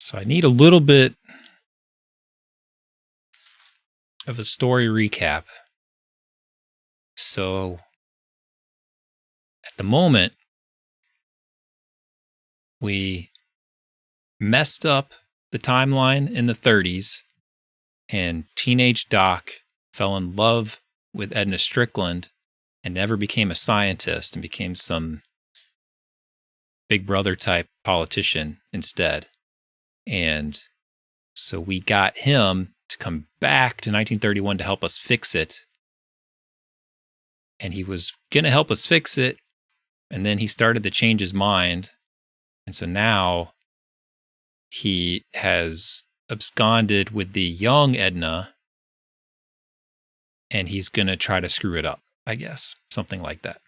So I need a little bit of a story recap. So at the moment, we messed up the timeline in the 30s, and teenage Doc fell in love with Edna Strickland and never became a scientist and became some Big Brother type politician instead. And so we got him to come back to 1931 to help us fix it. And he was going to help us fix it. And then he started to change his mind. And so now he has absconded with the young Edna. And he's going to try to screw it up, I guess. Something like that.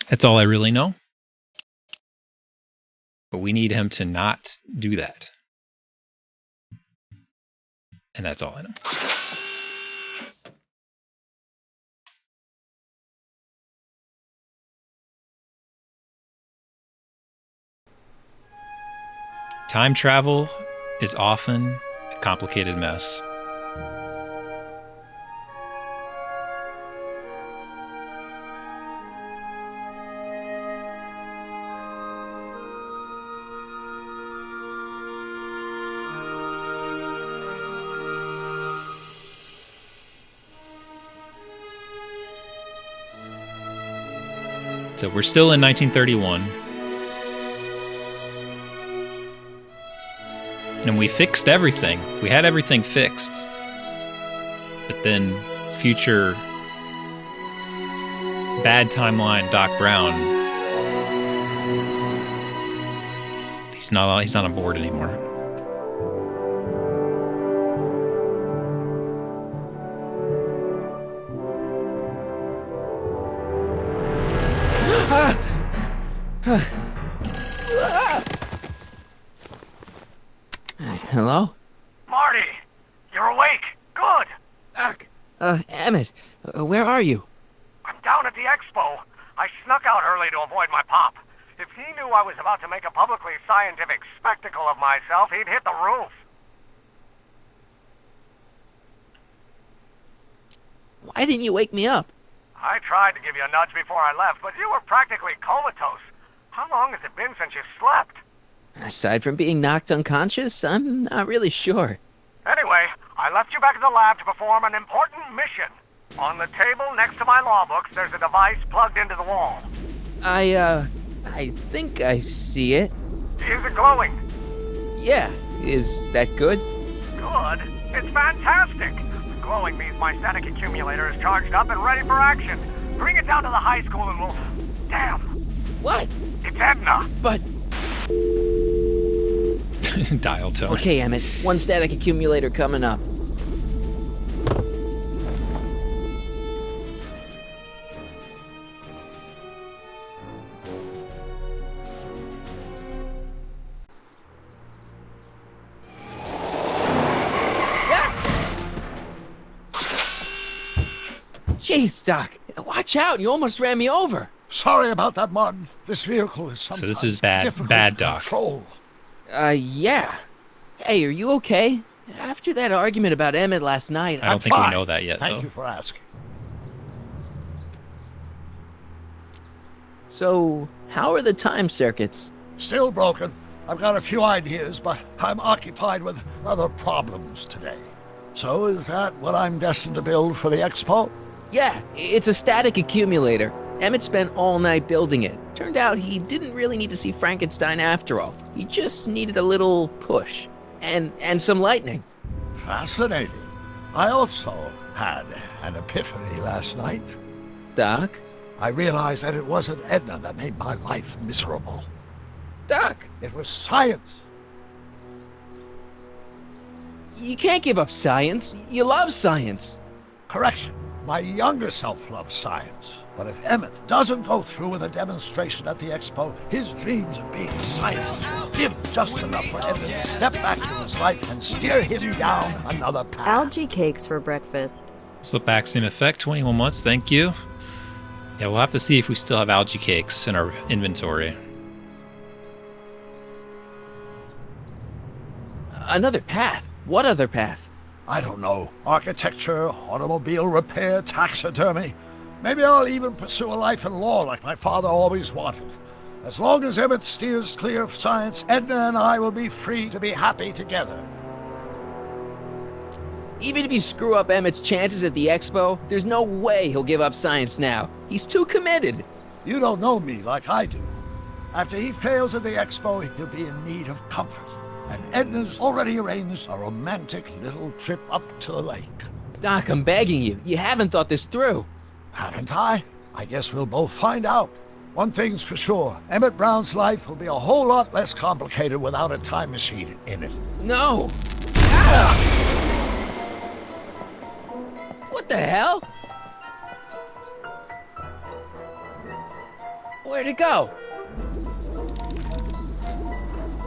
That's all I really know. But we need him to not do that. And that's all I know. Time travel is often a complicated mess. So we're still in 1931. And we fixed everything. We had everything fixed. But then future bad timeline Doc Brown, he's not on board anymore. Hello? Marty! You're awake! Good! Doc! Emmett, where are you? I'm down at the expo. I snuck out early to avoid my pop. If he knew I was about to make a publicly scientific spectacle of myself, he'd hit the roof. Why didn't you wake me up? I tried to give you a nudge before I left, but you were practically comatose. How long has it been since you slept? Aside from being knocked unconscious, I'm not really sure. Anyway, I left you back at the lab to perform an important mission. On the table next to my law books, there's a device plugged into the wall. I think I see it. Is it glowing? Yeah, is that good? Good? It's fantastic! Glowing means my static accumulator is charged up and ready for action. Bring it down to the high school and we'll... Damn! What? It's Edna! But... Dial tone. Okay, Emmett, one static accumulator coming up. Jeez, Doc, watch out, you almost ran me over. Sorry about that, Martin. This vehicle is sometimes So this is bad difficult to Doc. control. Yeah. Hey, are you okay? After that argument about Emmett last night, I don't think we fine. know that yet, Thank though. you for asking. So, how are the time circuits? Still broken. I've got a few ideas, but I'm occupied with other problems today. So is that what I'm destined to build for the expo? Yeah, it's a static accumulator. Emmett spent all night building it. Turned out he didn't really need to see Frankenstein after all. He just needed a little push. And some lightning. Fascinating. I also had an epiphany last night. Doc? I realized that it wasn't Edna that made my life miserable. Doc! It was science. You can't give up science. You love science. Correction. My younger self loves science. But if Emmett doesn't go through with a demonstration at the expo, his dreams of being a scientist give just enough for Emmett to step back to his life and steer him down another path. Algae cakes for breakfast. Slip back, same effect, 21 months, thank you. Yeah, we'll have to see if we still have algae cakes in our inventory. Another path? What other path? I don't know. Architecture, automobile repair, taxidermy. Maybe I'll even pursue a life in law like my father always wanted. As long as Emmett steers clear of science, Edna and I will be free to be happy together. Even if you screw up Emmett's chances at the expo, there's no way he'll give up science now. He's too committed. You don't know me like I do. After he fails at the expo, he'll be in need of comfort. And Edna's already arranged a romantic little trip up to the lake. Doc, I'm begging you. You haven't thought this through. Haven't I? I guess we'll both find out. One thing's for sure, Emmett Brown's life will be a whole lot less complicated without a time machine in it. No! Ah! What the hell? Where'd it go?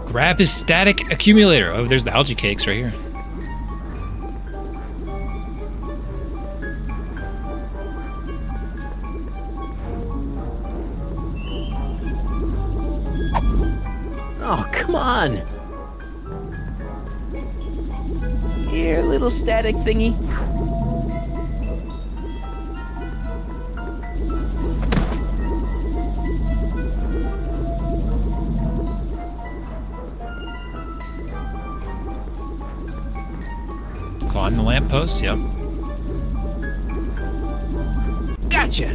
Grab his static accumulator. Oh, there's the algae cakes right here. Oh, come on. Here, little static thingy. Climb the lamppost, yep. Gotcha!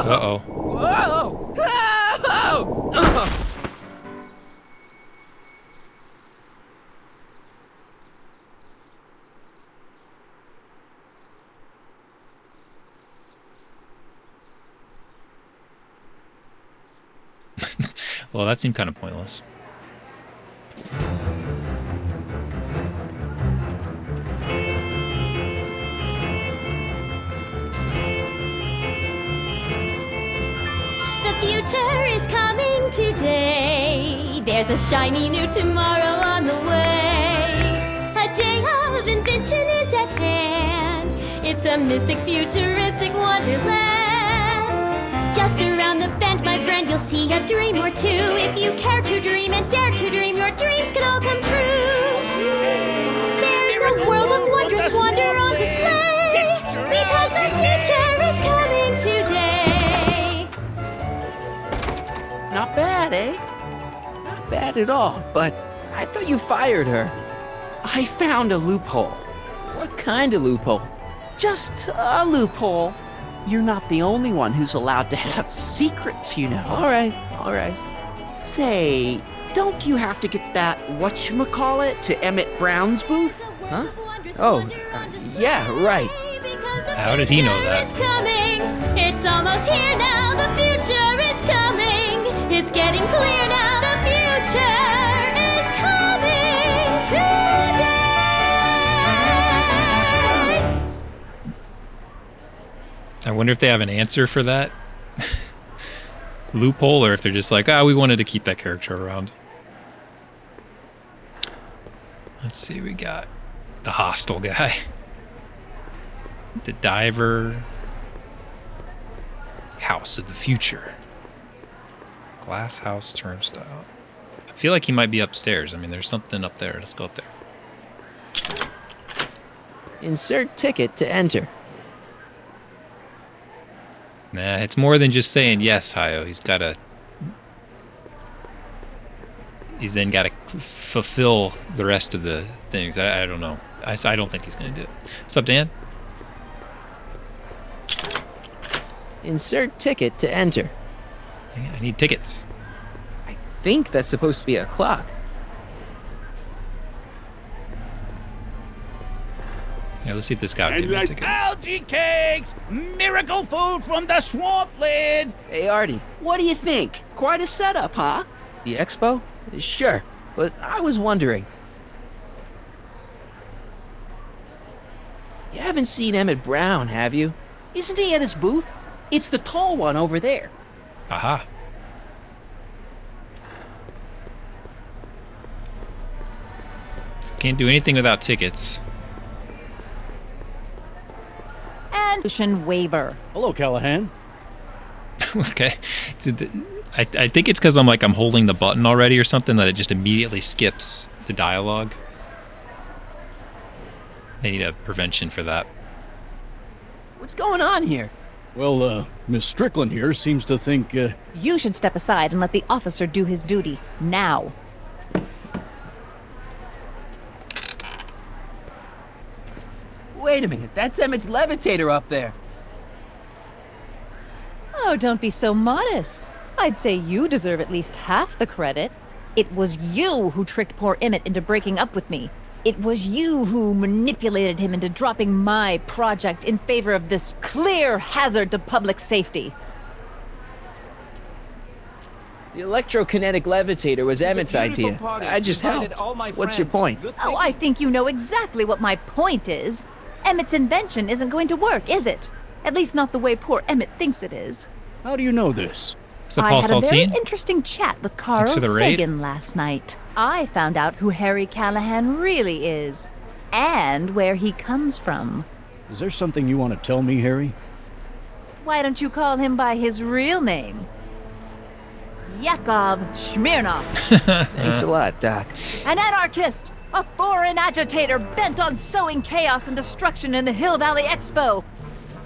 Uh-oh. Whoa! Well, that seemed kind of pointless. The future is coming today. There's a shiny new tomorrow on the way. A day of invention is at hand. It's a mystic, futuristic wonderland. Just around the bend, my friend, you'll see a dream or two. If you care to dream and dare to dream, your dreams can all come true. There's a world of wondrous wonder on display, because the future is coming today. Not bad, eh? Not bad at all, but I thought you fired her. I found a loophole. What kind of loophole? Just a loophole. You're not the only one who's allowed to have secrets, you know. All right. Say, don't you have to get that whatchamacallit to Emmett Brown's booth? Huh? Oh, yeah, right. How did he know that? It's almost here now. The future is coming. It's getting clear now. The future is coming today. I wonder if they have an answer for that loophole, or if they're just like, we wanted to keep that character around. Let's see, we got the hostile guy, the diver, house of the future, glass house turnstile. I feel like he might be upstairs. I mean, there's something up there. Let's go up there. Insert ticket to enter. Nah, it's more than just saying yes, Hayo. He's then got to fulfill the rest of the things. I don't know. I don't think he's going to do it. What's up, Dan? Insert ticket to enter. I need tickets. I think that's supposed to be a clock. Yeah, let's see if this guy will give me a ticket. Algae cakes! Miracle food from the swampland! Hey, Artie, What do you think? Quite a setup, huh? the expo? Sure, but I was wondering. You haven't seen Emmett Brown, have you? Isn't he at his booth? It's the tall one over there. Aha. Can't do anything without tickets. And waiver. Hello, Callahan. Okay. I think it's because I'm holding the button already or something that it just immediately skips the dialogue. They need a prevention for that. What's going on here? Well, Miss Strickland here seems to think, You should step aside and let the officer do his duty. Now. Wait a minute, that's Emmett's levitator up there. Oh, don't be so modest. I'd say you deserve at least half the credit. It was you who tricked poor Emmett into breaking up with me. It was you who manipulated him into dropping my project in favor of this clear hazard to public safety. The electrokinetic levitator was Emmett's idea. I just helped. What's your point? Oh, I think you know exactly what my point is. Emmett's invention isn't going to work, is it? At least not the way poor Emmett thinks it is. how do you know this? So I Paul had a very Saltine? interesting chat with Carl Thanks for the raid. Sagan last night. I found out who Harry Callahan really is, and where he comes from. Is there something you want to tell me, Harry? Why don't you call him by his real name? Yakov Smirnov, Thanks a lot, Doc. an anarchist, a foreign agitator bent on sowing chaos and destruction in the Hill Valley Expo.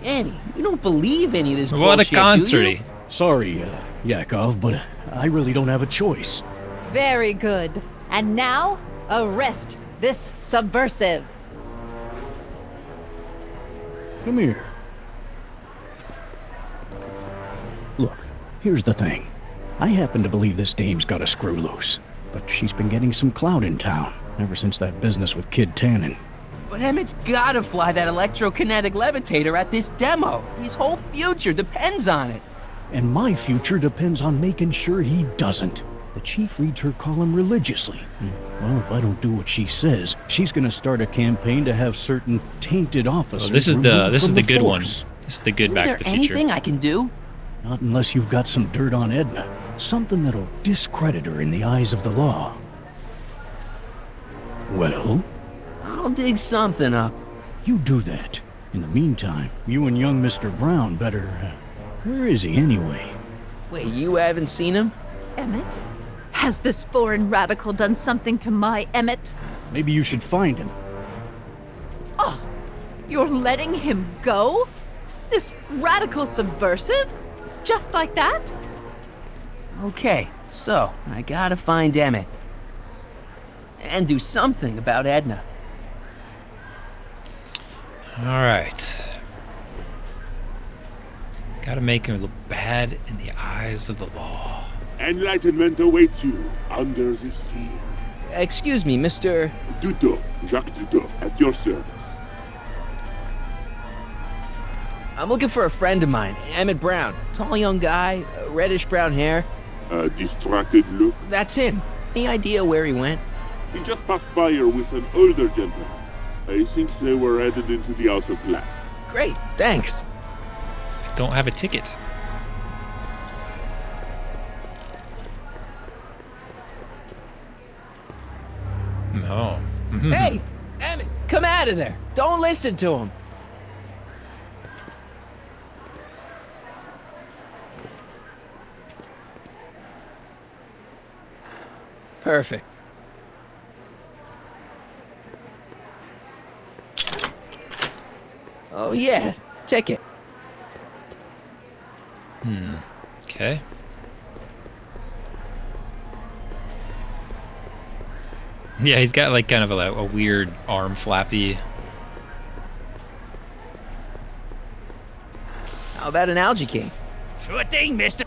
Annie, you don't believe any of this What a bullshit, do country. you? Sorry, Yakov, but I really don't have a choice. Very good. And now, arrest this subversive. Come here. Look, here's the thing. I happen to believe this dame's got a screw loose, but she's been getting some clout in town ever since that business with Kid Tannen. But Emmett's gotta fly that electrokinetic levitator at this demo. His whole future depends on it. And my future depends on making sure he doesn't. The chief reads her column religiously. Well, if I don't do what she says, she's gonna start a campaign to have certain tainted officers. Oh, this is the removed from good one. force. This is the good Isn't Back there to the Future. anything I can do? Not unless you've got some dirt on Edna. Something that'll discredit her in the eyes of the law. Well, I'll dig something up. you do that. In the meantime, you and young Mr. Brown better... where is he anyway? Wait, you haven't seen him? Emmett? Has this foreign radical done something to my Emmett? Maybe you should find him. Oh, you're letting him go? This radical subversive? Just like that? Okay, so I gotta find Emmett. And do something about Edna. All right. Gotta make him look bad in the eyes of the law. Enlightenment awaits you under the sea. Excuse me, Mr. Duto, Jacques Duto, at your service. I'm looking for a friend of mine, Emmett Brown. Tall young guy, reddish brown hair. A distracted look. That's him. Any idea where he went? He just passed by here with an older gentleman. I think they were headed into the House of Glass. Great, thanks. I don't have a ticket. No. Hey, Emmett, come out of there. Don't listen to him. Perfect. Oh yeah, ticket. Okay. Yeah, he's got like kind of a weird arm flappy. How about an algae cake? Sure thing, mister.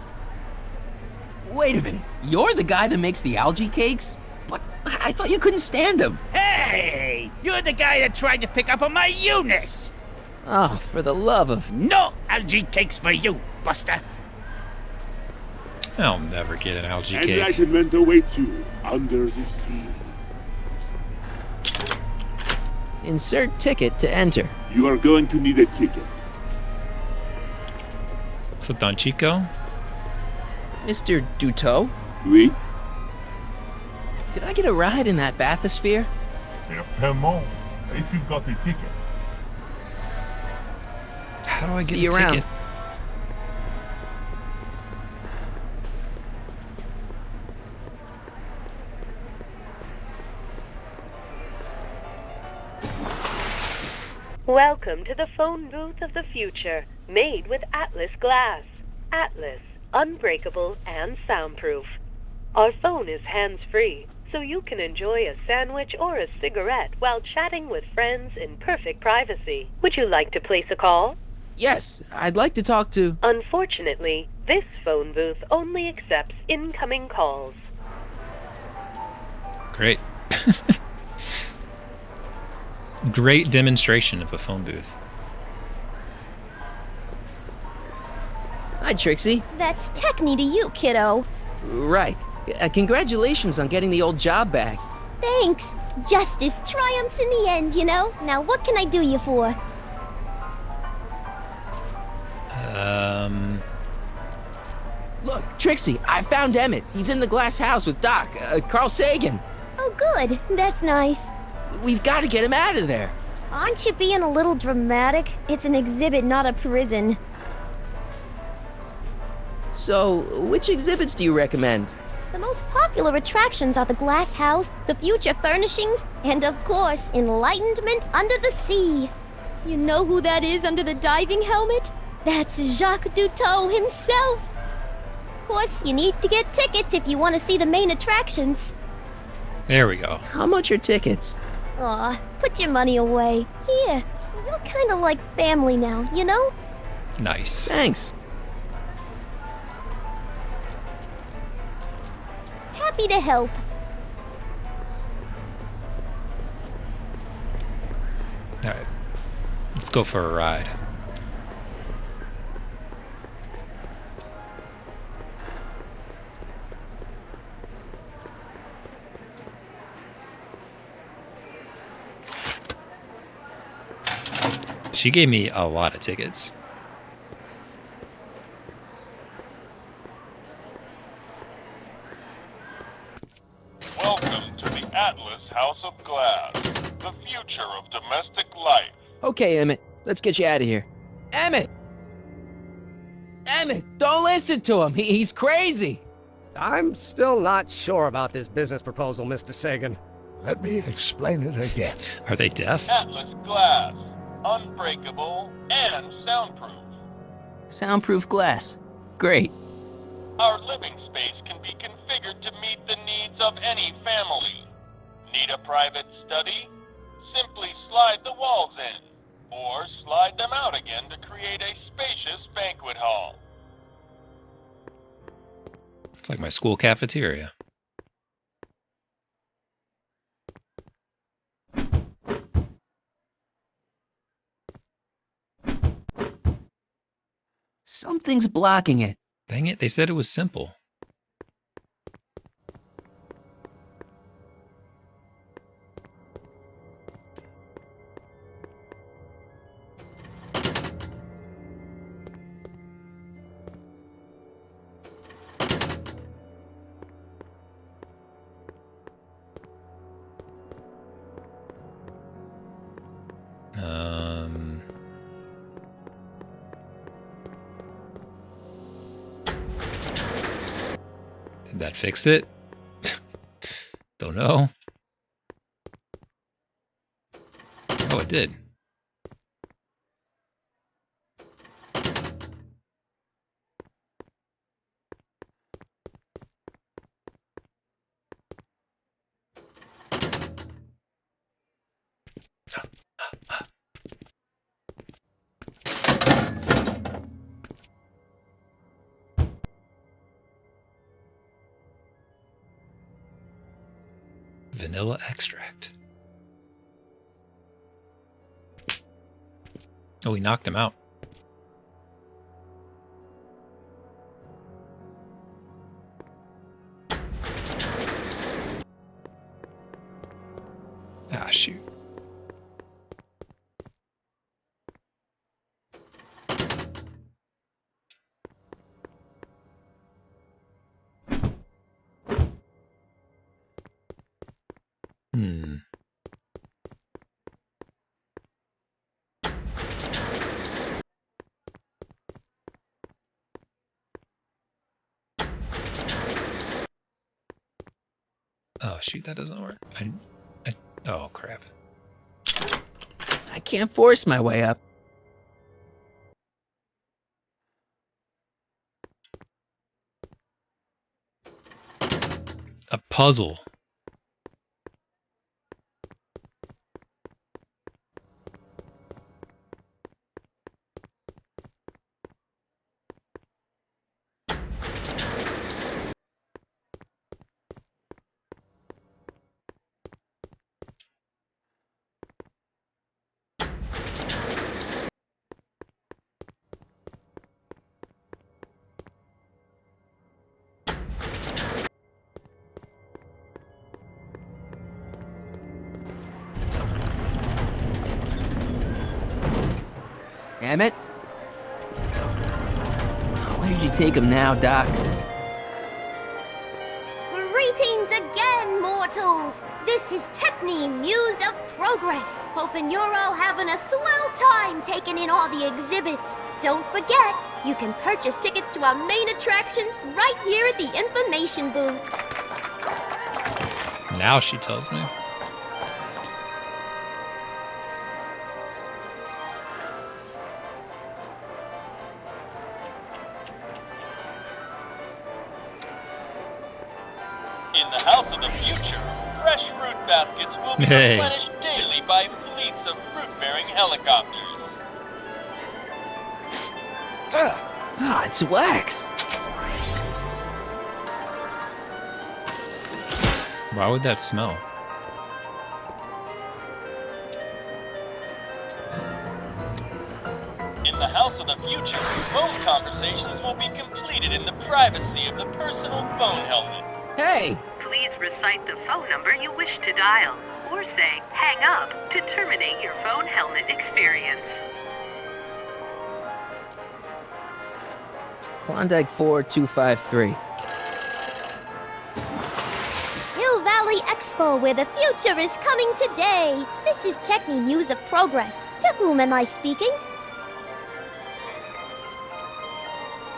Wait a minute. You're the guy that makes the algae cakes? But I thought you couldn't stand them. Hey! You're the guy that tried to pick up on my Eunice! Oh, for the love of... No algae cakes for you, Buster! I'll never get an algae cake. Enlightenment awaits you under the sea. Insert ticket to enter. You are going to need a ticket. What's up, Don Chico? Mr. Duto, Oui? could I get a ride in that bathysphere? Certainement. If you got a ticket. How do I get See a you around. ticket? Welcome to the phone booth of the future, made with Atlas glass. Atlas, unbreakable and soundproof. Our phone is hands-free, so you can enjoy a sandwich or a cigarette while chatting with friends in perfect privacy. Would you like to place a call? Yes, I'd like to talk to... Unfortunately, this phone booth only accepts incoming calls. Great. Great demonstration of a phone booth. Hi, Trixie. That's techni to you, kiddo. Right. Congratulations on getting the old job back. Thanks. Justice triumphs in the end, you know? Now what can I do you for? Look, Trixie, I found Emmett. He's in the glass house with Doc, Carl Sagan. Oh, good. That's nice. We've got to get him out of there. Aren't you being a little dramatic? It's an exhibit, not a prison. So, which exhibits do you recommend? The most popular attractions are the glass house, the future furnishings, and of course, Enlightenment Under the Sea. You know who that is under the diving helmet? That's Jacques Cousteau himself. Of course, you need to get tickets if you want to see the main attractions. There we go. How much are tickets? Aw, put your money away. Here, we're kind of like family now, you know? Nice. Thanks. Happy to help. All right. Let's go for a ride. She gave me a lot of tickets. Welcome to the Atlas House of Glass, the future of domestic life. Okay, Emmett, let's get you out of here. Emmett! Emmett, don't listen to him. He's crazy. I'm still not sure about this business proposal, Mr. Sagan. Let me explain it again. Are they deaf? Atlas glass, unbreakable and soundproof. Soundproof glass. Great. Our living space can be configured to meet the needs of any family. Need a private study? Simply slide the walls in, or slide them out again to create a spacious banquet hall. It's like my school cafeteria. Something's blocking it. Dang it, they said it was simple. Did that fix it? Don't know. Oh, it did. Vanilla extract. Oh, he knocked him out. Ah, shoot. Oh, shoot, that doesn't work. Oh, crap. I can't force my way up. A puzzle. Emmett? Where'd you take him now, Doc? Greetings again, mortals! This is Techne, Muse of Progress. Hoping you're all having a swell time taking in all the exhibits. Don't forget, you can purchase tickets to our main attractions right here at the information booth. Now she tells me. In the House of the Future, fresh fruit baskets will be Hey. replenished daily by fleets of fruit-bearing helicopters. Ah, it's wax. Why would that smell? In the House of the Future, phone conversations will be completed in the privacy of the personal phone helmet. Hey! Please recite the phone number you wish to dial, or say hang up to terminate your phone helmet experience. Klondike 4253. Hill Valley Expo, where the future is coming today. This is Techne, Muse of Progress. To whom am I speaking?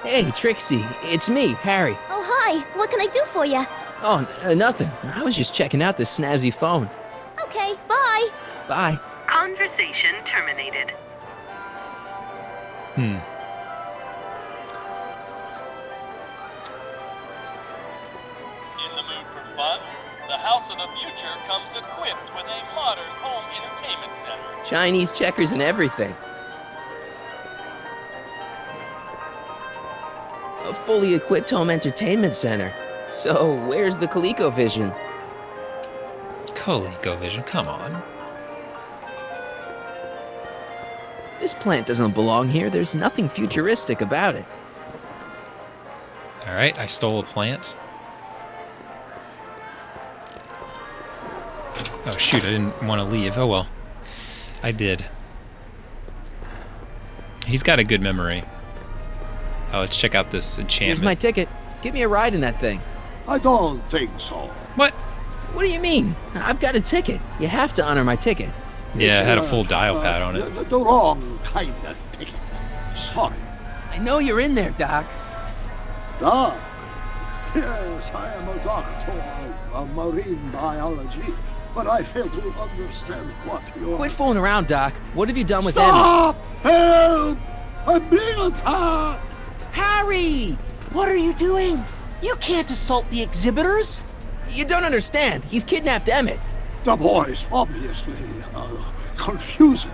Hey, Trixie. It's me, Harry. Oh, hi. What can I do for you? Oh, nothing. I was just checking out this snazzy phone. Okay, bye. Bye. Conversation terminated. Hmm. In the mood for fun, the House of the Future comes equipped with a modern home entertainment center. Chinese checkers and everything. A fully equipped home entertainment center. So, where's the ColecoVision? ColecoVision, come on. This plant doesn't belong here. There's nothing futuristic about it. Alright, I stole a plant. Oh shoot, I didn't want to leave. Oh well. I did. He's got a good memory. Oh, let's check out this enchantment. Here's my ticket. Give me a ride in that thing. I don't think so. What? What do you mean? I've got a ticket. You have to honor my ticket. Yeah, it had a It's, full dial pad on it. The wrong kind of ticket. Sorry. I know you're in there, Doc. Doc? Yes, I am a doctor of marine biology, but I fail to understand what you're... Quit fooling around, Doc. What have you done with Stop! Help! I'm being attacked! Harry! What are you doing? You can't assault the exhibitors! You don't understand. He's kidnapped Emmett. The boy's obviously confusing.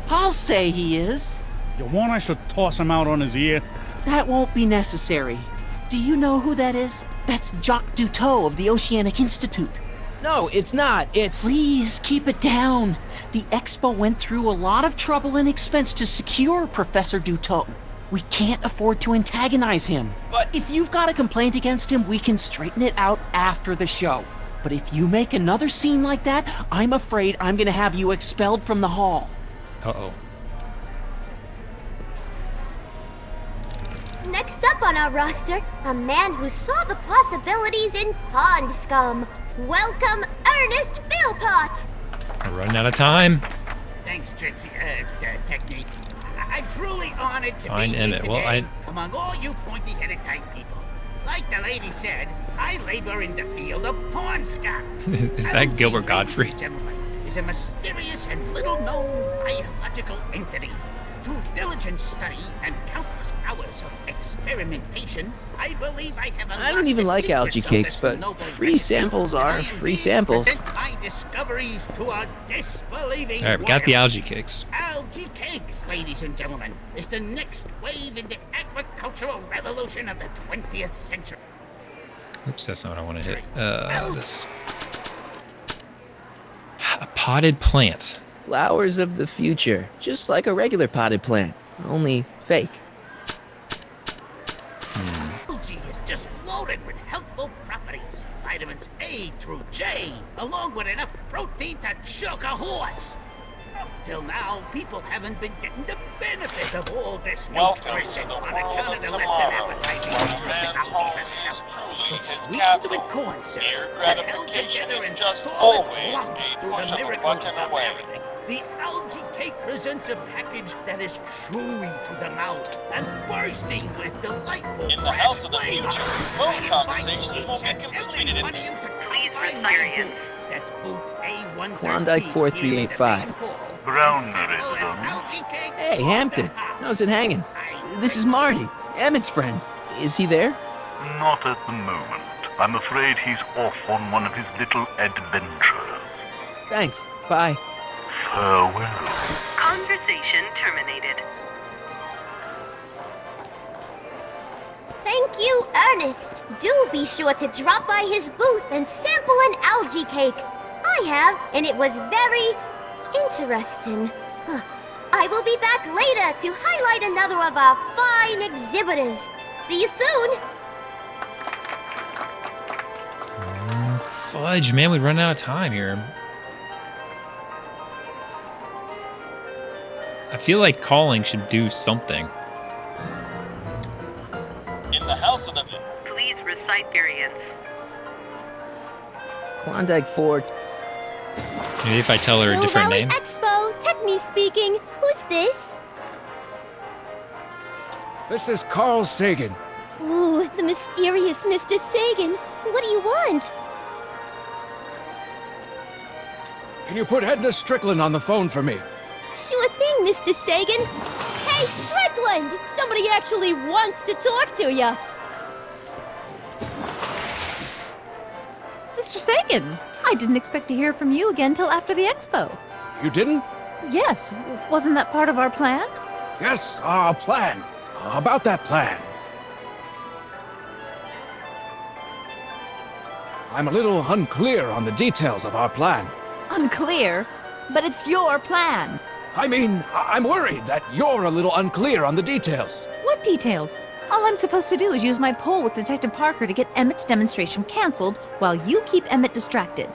I'll say he is. You want I should toss him out on his ear? That won't be necessary. Do you know who that is? That's Jacques Duteau of the Oceanic Institute. No, it's not. It's... Please keep it down. The Expo went through a lot of trouble and expense to secure Professor Duteau. We can't afford to antagonize him. But if you've got a complaint against him, we can straighten it out after the show. But if you make another scene like that, I'm afraid I'm gonna have you expelled from the hall. Uh-oh. Next up on our roster, a man who saw the possibilities in pond scum. Welcome, Ernest Philpott. We're running out of time. Thanks, Trixie, Technique. I'm truly honored to Fine, be here Emmett. today Well, among all you pointy-headed type people. Like the lady said, I labor in the field of pond scum. Is that Gilbert Godfrey? Gentlemen, is a mysterious and little-known biological entity. Through diligent study and countless hours of experimentation, I believe I have I don't even like algae cakes, but free samples are free samples. My discoveries to a disbelieving All right, we got the world. algae cakes. Algae cakes, ladies and gentlemen, is the next wave in the agricultural revolution of the 20th century. Oops, that's not what I want to hit. This. A potted plant. Flowers of the future, just like a regular potted plant, only fake. Algae is just loaded with healthful properties. Vitamins A through J, along with enough protein to choke a horse. Up till now, people haven't been getting the benefit of all this nutrition on account of the less than appetizing nature of the algae herself. It's sweetened with corn syrup and held together in solid lumps through the miracle of everything. The algae cake presents a package that is chewy to the mouth and bursting with delightful fresh flavor. I invite each and every one of you to please recite. That's booth A113. Klondike 4385. Hey, Hampton. How's it hanging? This is Marty, Emmett's friend. Is he there? Not at the moment. I'm afraid he's off on one of his little adventures. Thanks. Bye. Farewell. Conversation terminated. Thank you, Ernest. Do be sure to drop by his booth and sample an algae cake. I have, and it was very interesting. I will be back later to highlight another of our fine exhibitors. See you soon. Fudge, man, we run out of time here. I feel like calling should do something. In the house of the... Please recite variants. Klondike 4. Maybe if I tell her a Hill different Valley name. Expo, Techni speaking. Who's this? This is Carl Sagan. Ooh, the mysterious Mr. Sagan. What do you want? Can you put Edna Strickland on the phone for me? Sure thing, Mr. Sagan. Hey, Strickland! Somebody actually wants to talk to you. Mr. Sagan, I didn't expect to hear from you again till after the expo. You didn't? Yes, wasn't that part of our plan? Yes, our plan. About that plan. I'm a little unclear on the details of our plan. Unclear, but it's your plan. I mean, I'm worried that you're a little unclear on the details. What details? All I'm supposed to do is use my poll with Detective Parker to get Emmett's demonstration canceled while you keep Emmett distracted.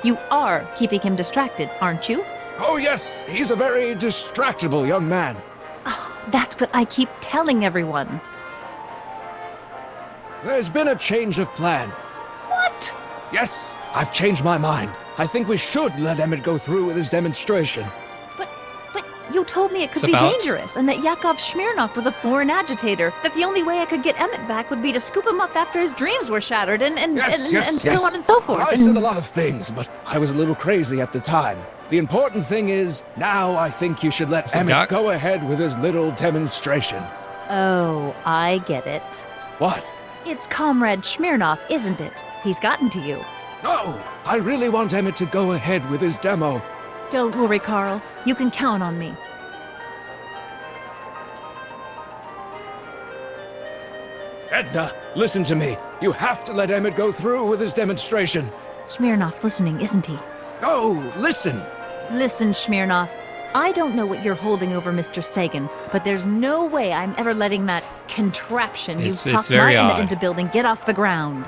You are keeping him distracted, aren't you? Oh yes, he's a very distractible young man. That's what I keep telling everyone. There's been a change of plan. What? Yes, I've changed my mind. I think we should let Emmett go through with his demonstration. But you told me it could So be balance. dangerous, and that Yakov Smirnov was a foreign agitator, that the only way I could get Emmett back would be to scoop him up after his dreams were shattered, and so on and so forth. I said a lot of things, but I was a little crazy at the time. The important thing is, now I think you should let So Emmett Doc- go ahead with his little demonstration. Oh, I get it. What? It's Comrade Smirnov, isn't it? He's gotten to you. No! I really want Emmett to go ahead with his demo. Don't worry, Carl. You can count on me. Edna, listen to me. You have to let Emmett go through with his demonstration. Smirnov's listening, isn't he? Oh, listen. Listen, Smirnov. I don't know what you're holding over Mr. Sagan, but there's no way I'm ever letting that contraption It's you've talked very my Emmett odd. into building get off the ground.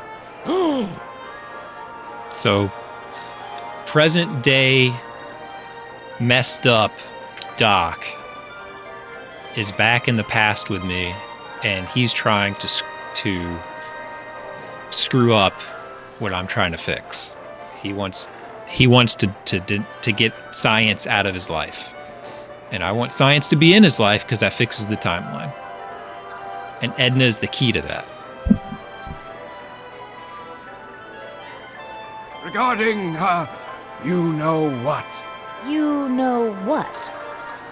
So, present day messed up Doc is back in the past with me, and he's trying to screw up what I'm trying to fix. He wants to get science out of his life, and I want science to be in his life because that fixes the timeline. And Edna is the key to that. Regarding, you know what? You know what?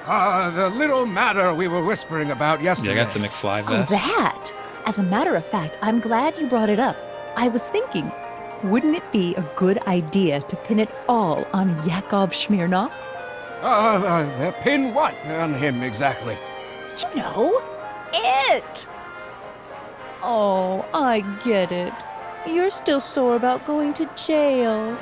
The little matter we were whispering about yesterday. Yeah, I got the McFly Oh, vest. that! As a matter of fact, I'm glad you brought it up. I was thinking, wouldn't it be a good idea to pin it all on Yakov Smirnov? Pin what on him exactly? You know, it! Oh, I get it. You're still sore about going to jail.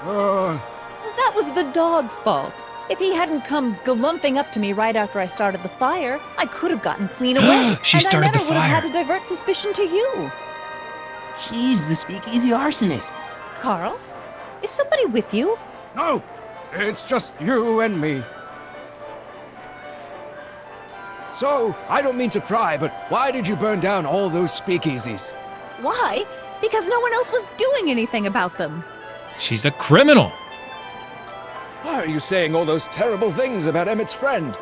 That was the dog's fault. If he hadn't come glumping up to me right after I started the fire, I could have gotten clean away. She started and I the never would have fire. had to divert suspicion to you. She's the speakeasy arsonist. Carl, is somebody with you? No, it's just you and me. So, I don't mean to pry, but why did you burn down all those speakeasies? Why? Because no one else was doing anything about them. She's a criminal. Why are you saying all those terrible things about Emmett's friend?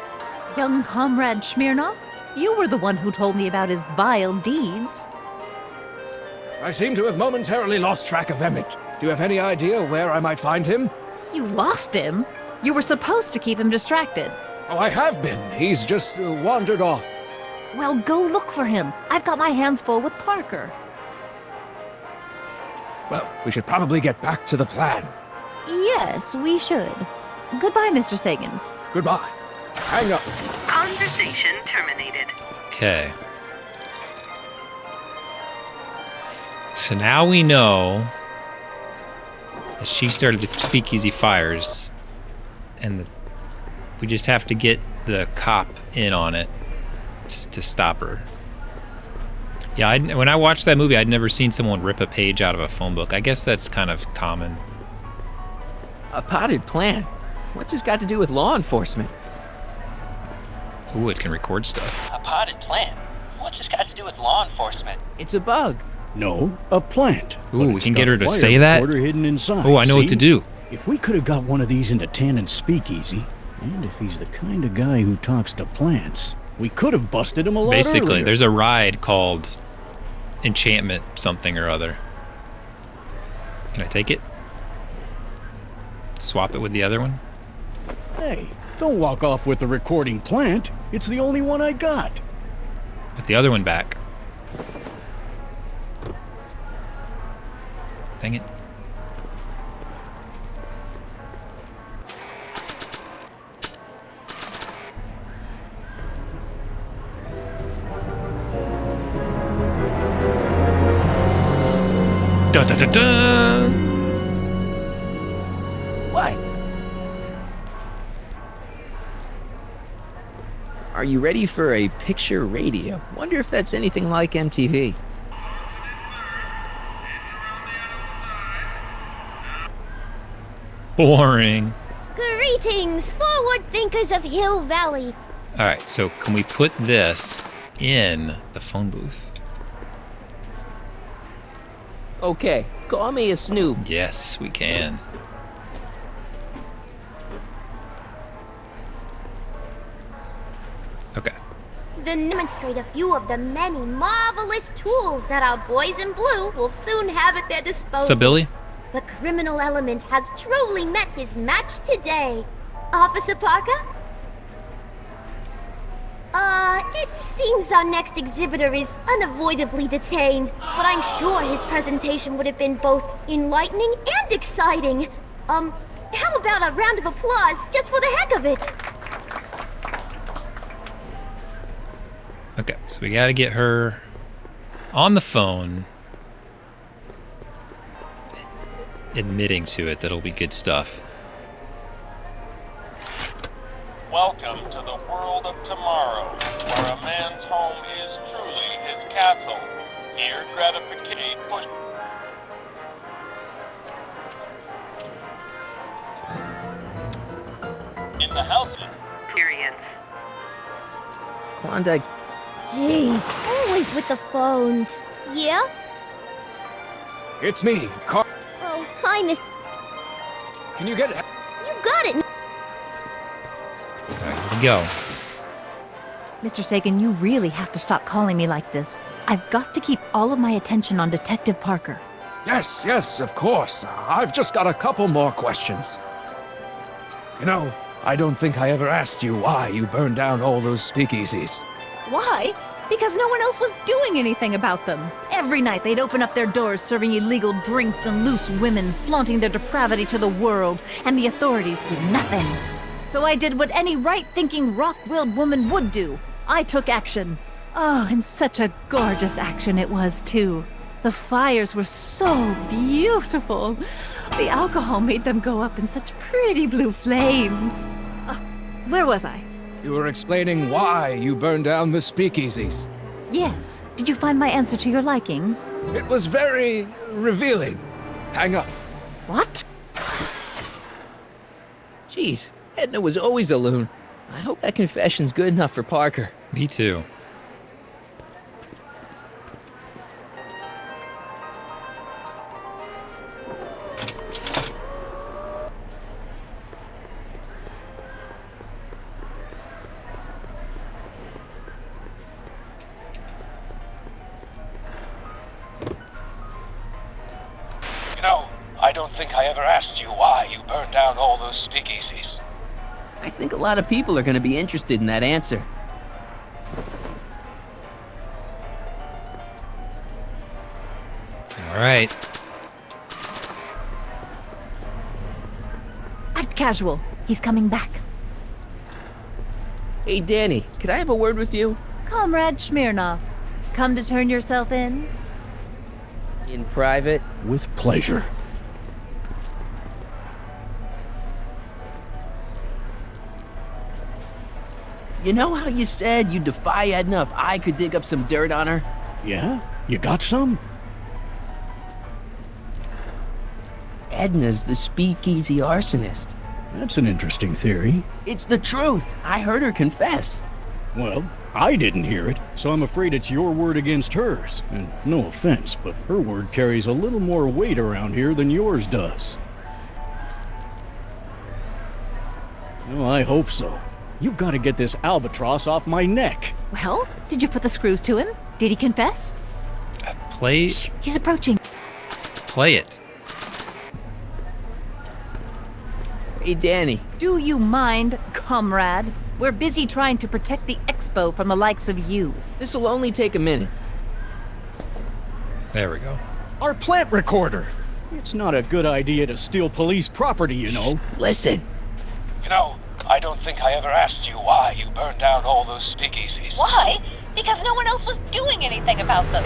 Young comrade Smirnov, you were the one who told me about his vile deeds. I seem to have momentarily lost track of Emmett. Do you have any idea where I might find him? You lost him? You were supposed to keep him distracted. Oh, I have been. He's just wandered off. Well, go look for him. I've got my hands full with Parker. Well, we should probably get back to the plan. Yes, we should. Goodbye, Mr. Sagan. Goodbye. Hang up. Conversation terminated. Okay. So now we know that she started the speakeasy fires, and we just have to get the cop in on it to stop her. Yeah, when I watched that movie, I'd never seen someone rip a page out of a phone book. I guess that's kind of common. A potted plant? What's this got to do with law enforcement? Ooh, it can record stuff. A potted plant? What's this got to do with law enforcement? It's a bug. No, a plant. Ooh, we can get her to say that? Hidden inside. Oh, I know what see? to do. If we could have got one of these into Tannen's speakeasy, and if he's the kind of guy who talks to plants, we could have busted him a lot Basically, earlier. there's a ride called Enchantment something or other. Can I take it? Swap it with the other one? Hey, don't walk off with the recording plant. It's the only one I got. Put the other one back. Dang it. Dun, dun, dun, dun. What? Are you ready for a picture radio? Wonder if that's anything like MTV. Boring. Greetings, forward thinkers of Hill Valley. Alright, so can we put this in the phone booth? Okay, call me a Snoop. Yes, we can. Okay. Then demonstrate a few of the many marvelous tools that our boys in blue will soon have at their disposal. What's up, Billy? The criminal element has truly met his match today. Officer Parker? It seems our next exhibitor is unavoidably detained, but I'm sure his presentation would have been both enlightening and exciting. How about a round of applause just for the heck of it? Okay, so we gotta get her on the phone, admitting to it. That'll be good stuff. Welcome to the world of tomorrow, where a man's home is truly his castle. Here, gratification push. In the house. Experience. Klondike. Jeez, always with the phones. Yeah? It's me, Carl. Oh, hi, Miss. Can you get it? You got it. Here we go. Mr. Sagan, you really have to stop calling me like this. I've got to keep all of my attention on Detective Parker. Yes, of course. I've just got a couple more questions. You know, I don't think I ever asked you why you burned down all those speakeasies. Why? Because no one else was doing anything about them. Every night they'd open up their doors serving illegal drinks and loose women, flaunting their depravity to the world, and the authorities did nothing. So I did what any right-thinking, rock-willed woman would do. I took action. Oh, and such a gorgeous action it was, too. The fires were so beautiful. The alcohol made them go up in such pretty blue flames. Where was I? You were explaining why you burned down the speakeasies. Yes. Did you find my answer to your liking? It was very revealing. Hang up. What? Jeez, Edna was always a loon. I hope that confession's good enough for Parker. Me too. You know, I don't think I ever asked you why you burned down all those speakeasies. I think a lot of people are going to be interested in that answer. All right. Act casual. He's coming back. Hey, Danny, could I have a word with you? Comrade Smirnov, come to turn yourself in? In private? With pleasure. You know how you said you'd defy Edna if I could dig up some dirt on her? Yeah? You got some? Edna's the speakeasy arsonist. That's an interesting theory. It's the truth. I heard her confess. Well, I didn't hear it, so I'm afraid it's your word against hers. And no offense, but her word carries a little more weight around here than yours does. Oh, I hope so. You've got to get this albatross off my neck. Well, did you put the screws to him? Did he confess? Play. Shh, he's approaching. Play it. Hey, Danny. Do you mind, comrade? We're busy trying to protect the expo from the likes of you. This'll only take a minute. There we go. Our plant recorder. It's not a good idea to steal police property, you know. Listen. You know, I don't think I ever asked you why you burned down all those speakeasies. Why? Because no one else was doing anything about them.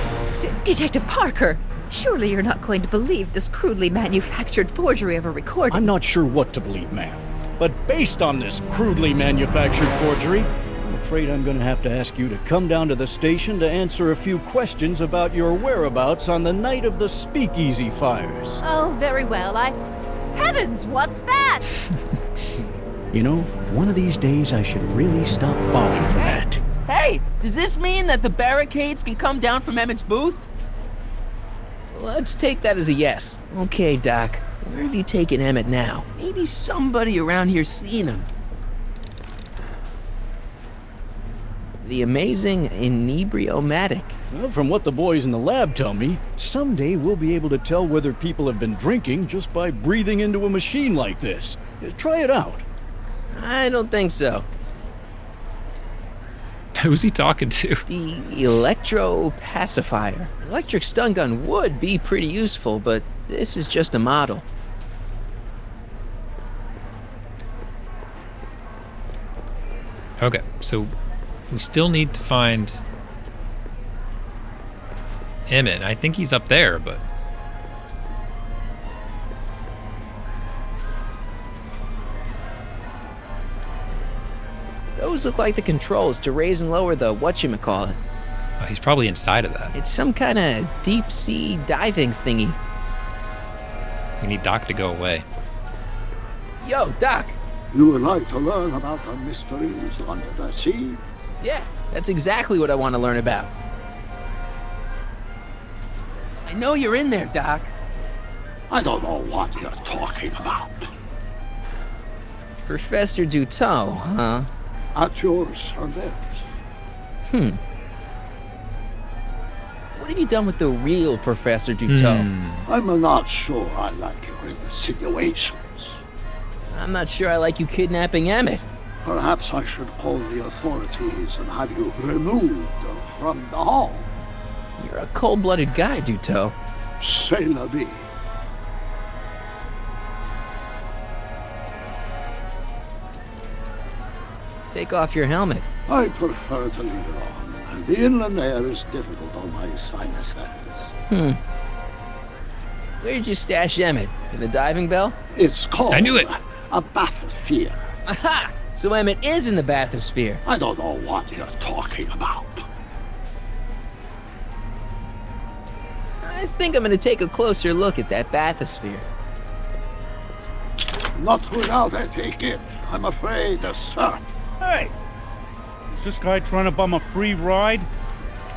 Detective Parker, surely you're not going to believe this crudely manufactured forgery of a recording. I'm not sure what to believe, ma'am. But based on this crudely manufactured forgery, I'm afraid I'm going to have to ask you to come down to the station to answer a few questions about your whereabouts on the night of the speakeasy fires. Oh, very well. Heavens, what's that? You know, one of these days I should really stop falling for that. Hey, does this mean that the barricades can come down from Emmett's booth? Let's take that as a yes. Okay, Doc. Where have you taken Emmett now? Maybe somebody around here's seen him. The amazing inebriomatic. Well, from what the boys in the lab tell me, someday we'll be able to tell whether people have been drinking just by breathing into a machine like this. Try it out. I don't think so. Who's he talking to? The electro pacifier. Electric stun gun would be pretty useful, but this is just a model. Okay, so we still need to find Emmett. I think he's up there, but... Those look like the controls to raise and lower the whatchamacallit. Oh, he's probably inside of that. It's some kind of deep-sea diving thingy. We need Doc to go away. Yo, Doc! You would like to learn about the mysteries under the sea? Yeah, that's exactly what I want to learn about. I know you're in there, Doc. I don't know what you're talking about. Professor Dutot, huh? At your service. What have you done with the real Professor Dutot? I'm not sure I like your insinuations. I'm not sure I like you kidnapping Emmett. Perhaps I should call the authorities and have you removed from the hall. You're a cold-blooded guy, Duteau. C'est la vie. Take off your helmet. I prefer to leave it on. The inland air is difficult on my sinuses. Where'd you stash Emmett? In the diving bell? It's called... I knew it! A bathysphere. Aha! So Emmett is in the bathysphere. I don't know what you're talking about. I think I'm gonna take a closer look at that bathysphere. Not without a ticket, I'm afraid, sir. Hey! Is this guy trying to bum a free ride?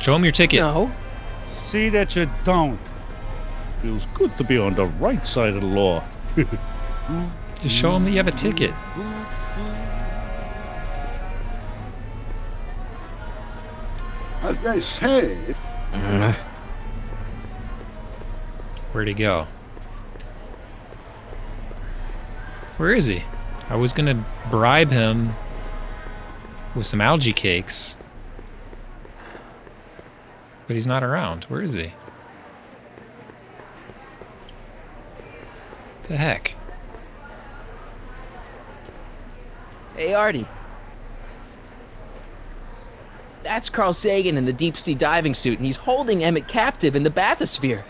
Show him your ticket. No. See that you don't. Feels good to be on the right side of the law. Just show him that you have a ticket. As they say... Where'd he go? Where is he? I was gonna bribe him with some algae cakes. But he's not around. Where is he? The heck? Hey, Artie. That's Carl Sagan in the deep-sea diving suit, and he's holding Emmett captive in the bathysphere.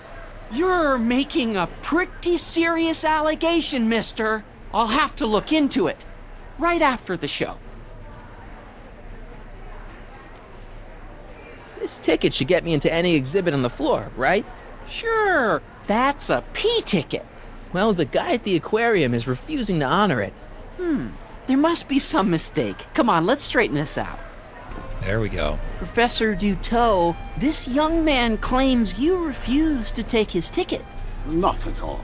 You're making a pretty serious allegation, mister. I'll have to look into it. Right after the show. This ticket should get me into any exhibit on the floor, right? Sure, that's a P ticket. Well, the guy at the aquarium is refusing to honor it. There must be some mistake. Come on, let's straighten this out. There we go. Professor Duteau, this young man claims you refused to take his ticket. Not at all.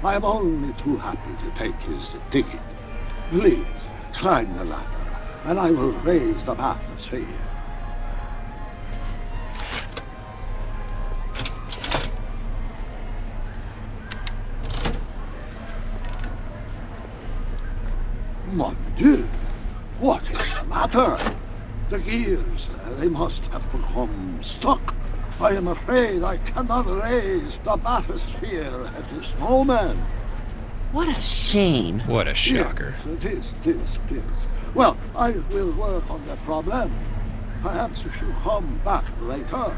I am only too happy to take his ticket. Please, climb the ladder, and I will raise the bathysphere. Mon Dieu! What is the matter? The gears, they must have become stuck. I am afraid I cannot raise the bathysphere at this moment. What a shame. What a shocker. Yes, it is. Well, I will work on the problem. Perhaps you should come back later.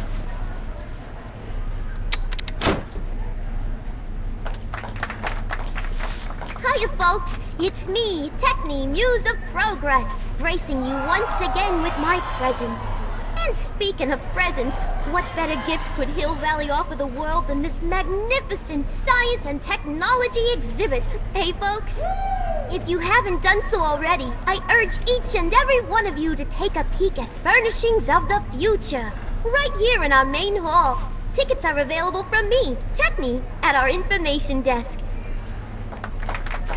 Hiya, folks. It's me, Techni, Muse of Progress, gracing you once again with my presence. And speaking of presents, what better gift could Hill Valley offer the world than this magnificent science and technology exhibit? Hey, folks? If you haven't done so already, I urge each and every one of you to take a peek at Furnishings of the Future, right here in our main hall. Tickets are available from me, Techni, at our information desk.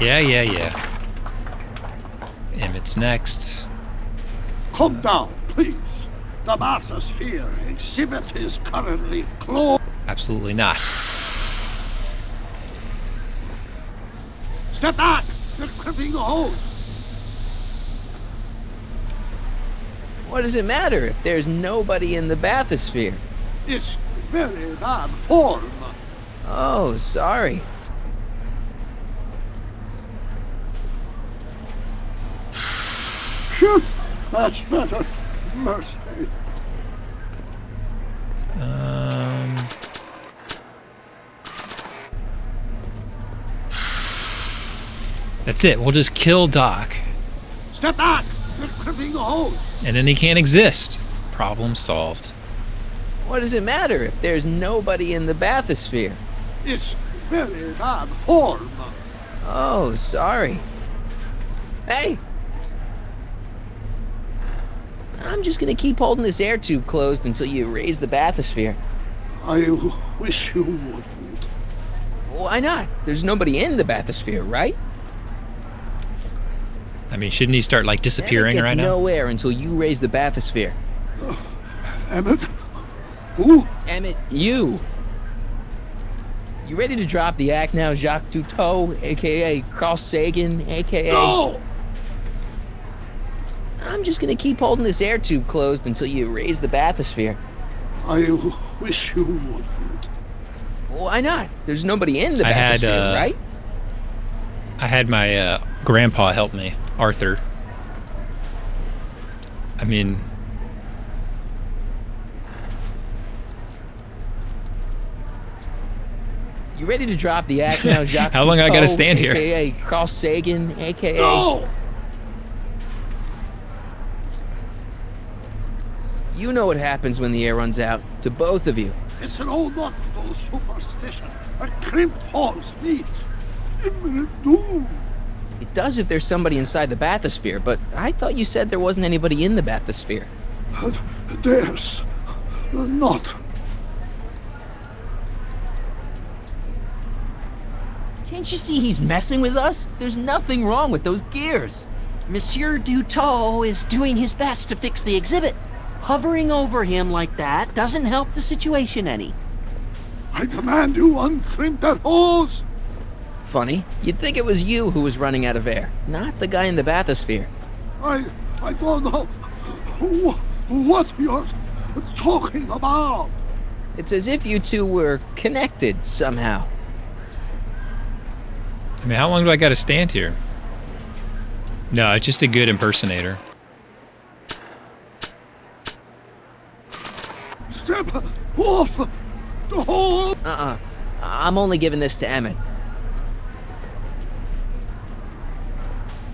Yeah. Emmett's next. Come down, please. The bathysphere exhibit is currently closed. Absolutely not. Step back! You're clipping the hose! What does it matter if there's nobody in the bathysphere? It's very bad form. Oh, sorry. Phew, that's better. Mercy. That's it. We'll just kill Doc. Step back! You're clipping the hose! And then he can't exist. Problem solved. What does it matter if there's nobody in the bathysphere? It's very bad form. Oh, sorry. Hey! I'm just gonna keep holding this air tube closed until you raise the bathysphere. I wish you wouldn't. Why not? There's nobody in the bathysphere, right? I mean, shouldn't he start, like, disappearing right now? Emmett gets no air until you raise the bathysphere. Emmett? Who? Emmett, you. You ready to drop the act now, Jacques Cousteau, a.k.a. Carl Sagan, a.k.a.? No! I'm just gonna keep holding this air tube closed until you raise the bathysphere. I wish you wouldn't. Why not? There's nobody in the bathysphere, right? I had my grandpa help me, Arthur. I mean... You ready to drop the act now, Jacques How long I gotta stand here? a.k.a. Carl Sagan, a.k.a. No! You know what happens when the air runs out, to both of you. It's an old nautical superstition. A crimped horse meets imminent doom. It does if there's somebody inside the bathysphere, but I thought you said there wasn't anybody in the bathysphere. There's not. Can't you see he's messing with us? There's nothing wrong with those gears. Monsieur Dutot is doing his best to fix the exhibit. Hovering over him like that doesn't help the situation any. I command you uncrimp that hose. Funny, you'd think it was you who was running out of air, not the guy in the bathysphere. I don't know what you're talking about. It's as if you two were connected somehow. I mean, how long do I gotta stand here? No, it's just a good impersonator. Step off the hole. I'm only giving this to Emmett.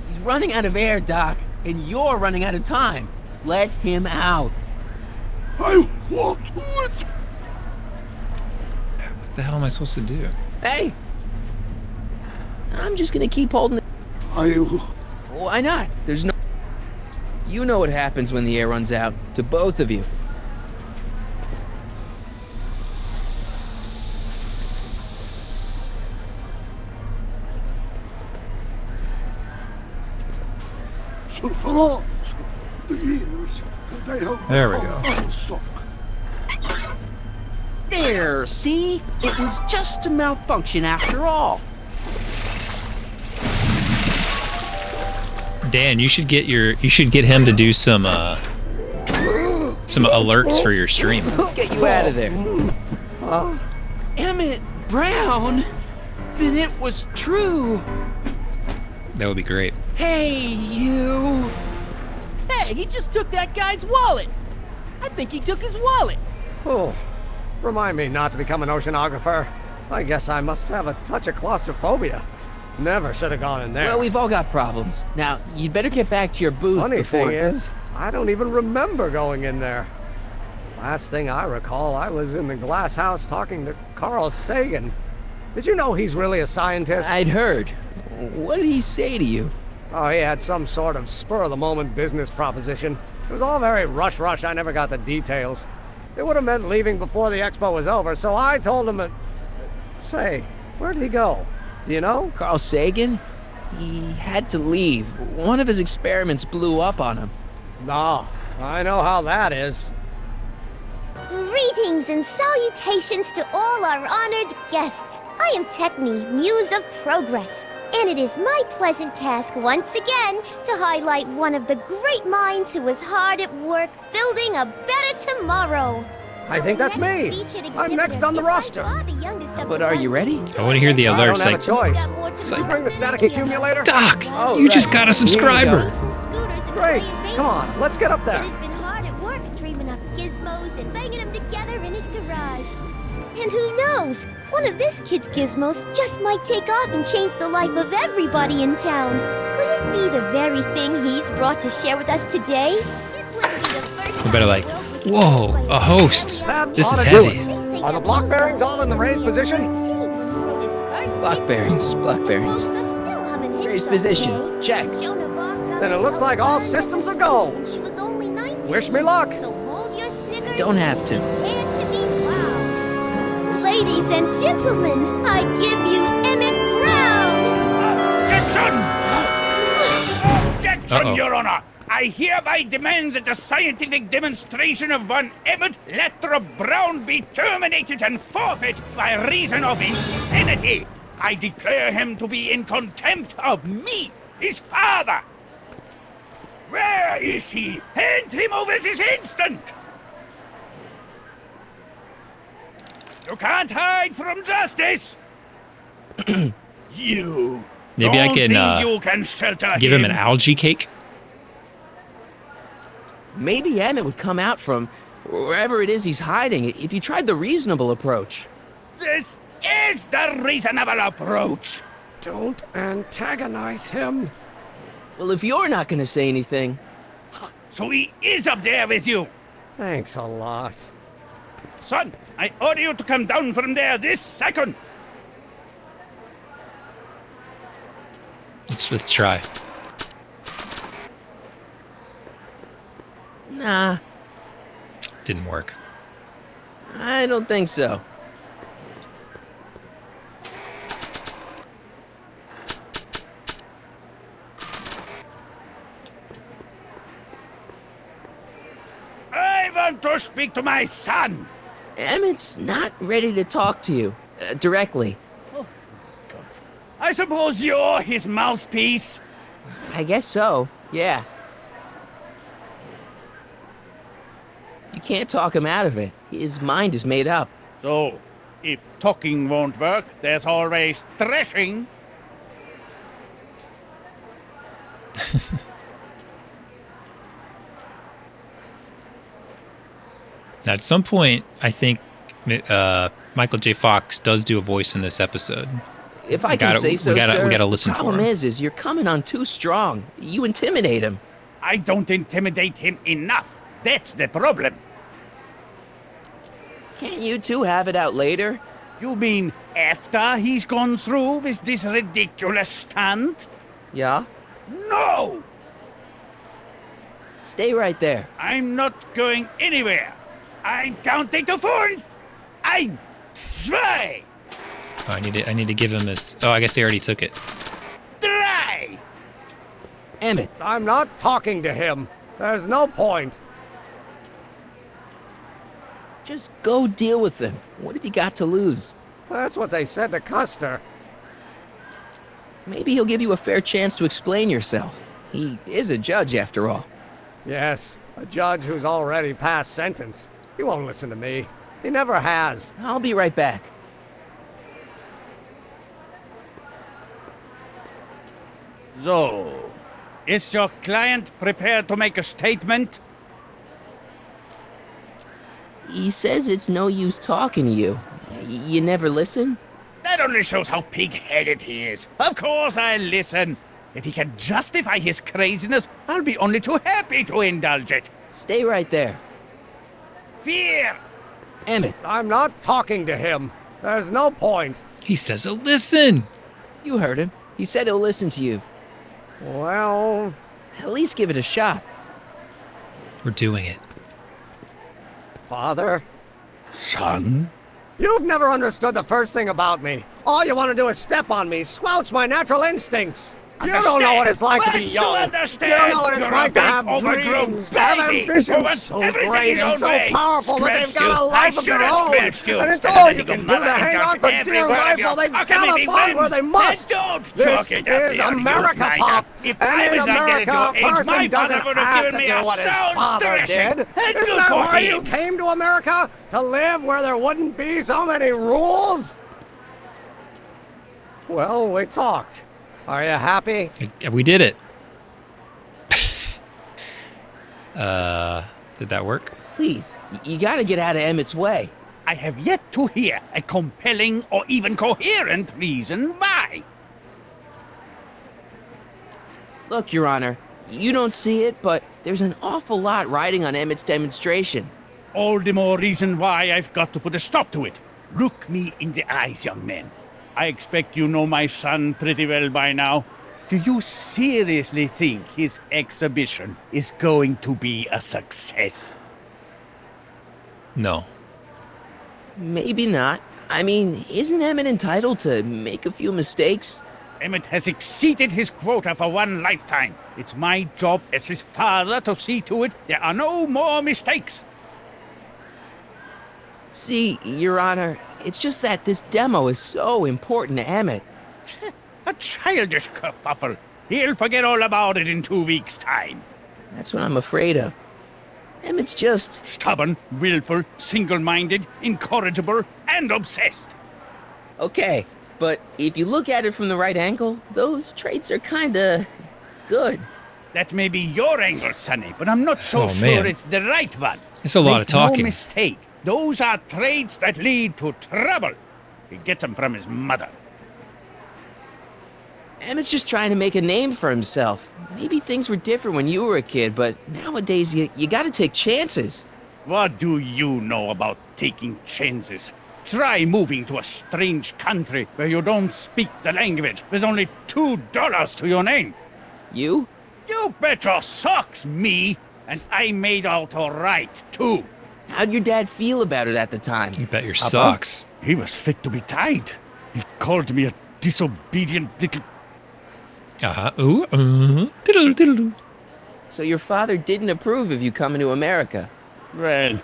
He's running out of air, Doc, and you're running out of time. Let him out. I won't do it. What the hell am I supposed to do? Hey! I'm just gonna keep holding it. Why not? There's no... You know what happens when the air runs out, to both of you. There we go. There, see? It was just a malfunction after all. Dan, you should get him to do some alerts for your stream. Let's get you out of there. Emmett Brown? Then it was true. That would be great. Hey, you. Hey, he just took that guy's wallet. I think he took his wallet. Oh, remind me not to become an oceanographer. I guess I must have a touch of claustrophobia. Never should have gone in there. Well, we've all got problems. Now, you'd better get back to your booth Funny before... thing is, I don't even remember going in there. Last thing I recall, I was in the glass house talking to Carl Sagan. Did you know he's really a scientist? I'd heard. What did he say to you? Oh, he had some sort of spur-of-the-moment business proposition. It was all very rush. I never got the details. It would have meant leaving before the expo was over, so I told him Say, where'd he go? Do you know? Carl Sagan? He had to leave. One of his experiments blew up on him. No, I know how that is. Greetings and salutations to all our honored guests. I am Techne, Muse of Progress, and it is my pleasant task once again to highlight one of the great minds who was hard at work building a better tomorrow. I think that's me. I'm next on the roster. But are you ready? I want to hear the alerts. I don't have a choice. Did you bring the static accumulator? Doc, you just got a subscriber. Great. Come on, let's get up there. He's been hard at work dreaming up gizmos and banging them together in his garage. And who knows? One of this kid's gizmos just might take off and change the life of everybody in town. Could it be the very thing he's brought to share with us today? We better whoa, a host. This is heavy. Are the block bearings all in the raised position? Block bearings. Raised position. Check. Then it looks like all systems are go. Wish me luck. Don't have to. Ladies and gentlemen, I give you Emmett Brown! Objection, Your Honor! I hereby demand that the scientific demonstration of one Emmett Lathrop Brown be terminated and forfeit by reason of insanity. I declare him to be in contempt of me, his father. Where is he? Hand him over this instant! You can't hide from justice! You Maybe I don't can, think you can shelter give him an algae cake? Maybe Emmett would come out from wherever it is he's hiding if you tried the reasonable approach. This is the reasonable approach. Don't antagonize him. Well, if you're not going to say anything... So he is up there with you. Thanks a lot. Son, I order you to come down from there this second. Let's try. Nah, Didn't work. I don't think so. I want to speak to my son. Emmett's not ready to talk to you directly. Oh, God. I suppose you're his mouthpiece. I guess so, yeah. You can't talk him out of it. His mind is made up. So, if talking won't work, there's always threshing. Now, at some point, I think Michael J. Fox does do a voice in this episode. If I can say so, we sir, gotta listen for problem him. is you're coming on too strong. You intimidate him. I don't intimidate him enough. That's the problem. Can't you two have it out later? You mean after he's gone through with this ridiculous stunt? Yeah? No! Stay right there. I'm not going anywhere. I'm counting to 4. 1, 2. Oh, I need to give him this. Oh, I guess they already took it. 3. Emmett. I'm not talking to him. There's no point. Just go deal with him. What have you got to lose? That's what they said to Custer. Maybe he'll give you a fair chance to explain yourself. He is a judge, after all. Yes, a judge who's already passed sentence. He won't listen to me. He never has. I'll be right back. So, is your client prepared to make a statement? He says it's no use talking to you. You never listen? That only shows how pig-headed he is. Of course I'll listen. If he can justify his craziness, I'll be only too happy to indulge it. Stay right there. Fear! Emmett. I'm not talking to him. There's no point. He says he'll listen. You heard him. He said he'll listen to you. Well, at least give it a shot. We're doing it. Father? Son? You've never understood the first thing about me. All you want to do is step on me, squelch my natural instincts. You don't know what it's like to be young. You don't know what it's like to have dreams, to have ambitions so great and so powerful that they've got a life of their own. And it's all you can do to hang on for dear life while they've got a bond where they must. This is America, Pop. And in America, a person doesn't have to do what his father did. Isn't that why you came to America? To live where there wouldn't be so many rules? Well, we talked. Are you happy? We did it. Did that work? Please, you gotta get out of Emmett's way. I have yet to hear a compelling or even coherent reason why. Look, Your Honor, you don't see it, but there's an awful lot riding on Emmett's demonstration. All the more reason why I've got to put a stop to it. Look me in the eyes, young man. I expect you know my son pretty well by now. Do you seriously think his exhibition is going to be a success? No. Maybe not. I mean, isn't Emmett entitled to make a few mistakes? Emmett has exceeded his quota for one lifetime. It's my job as his father to see to it there are no more mistakes. See, Your Honor, it's just that this demo is so important to Emmett. A childish kerfuffle. He'll forget all about it in 2 weeks' time. That's what I'm afraid of. Emmett's just... Stubborn, willful, single-minded, incorrigible, and obsessed. Okay, but if you look at it from the right angle, those traits are kinda... good. That may be your angle, Sonny, but I'm not so sure man. it's the right one. It's a lot of talking. No mistake. Those are traits that lead to trouble. He gets them from his mother. Emmett's just trying to make a name for himself. Maybe things were different when you were a kid, but nowadays you gotta take chances. What do you know about taking chances? Try moving to a strange country where you don't speak the language. There's only $2 to your name. You? You bet your socks, me. And I made out all right, too. How'd your dad feel about it at the time? You bet your socks. He was fit to be tied. He called me a disobedient little... Diddle-diddle-doo. So your father didn't approve of you coming to America? Well,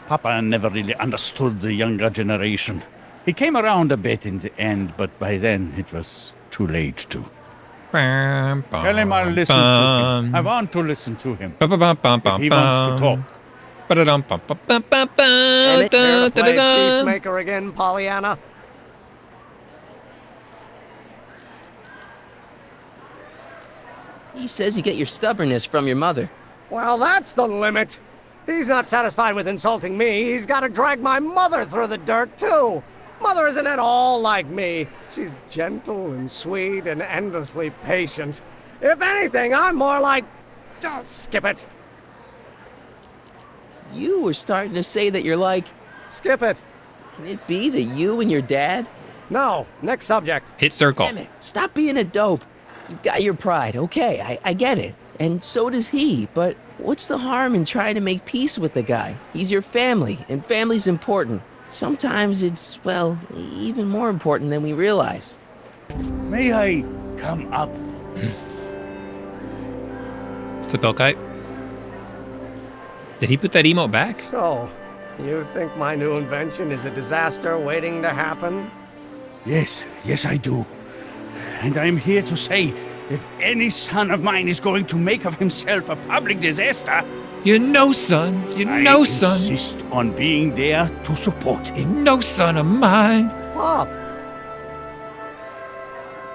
Papa never really understood the younger generation. He came around a bit in the end, but by then it was too late to. Tell him I'll listen to him. I want to listen to him. If he wants to talk. Emmett, here to play peacemaker again, Pollyanna? He says you get your stubbornness from your mother. Well, that's the limit. He's not satisfied with insulting me. He's got to drag my mother through the dirt, too. Mother isn't at all like me. She's gentle and sweet and endlessly patient. If anything, I'm more like... Oh, skip it. You were starting to say that you're like... Skip it. Can it be that you and your dad? No. Next subject. Hit circle. Damn it. Stop being a dope. You've got your pride. Okay, I get it. And so does he. But what's the harm in trying to make peace with the guy? He's your family, and family's important. Sometimes it's, well, even more important than we realize. May I come up? What's up, Elkite? Did he put that emote back? So, you think my new invention is a disaster waiting to happen? Yes, I do. And I'm here to say, if any son of mine is going to make of himself a public disaster... You know, son. You know, son. I insist on being there to support him. No son of mine. Pop.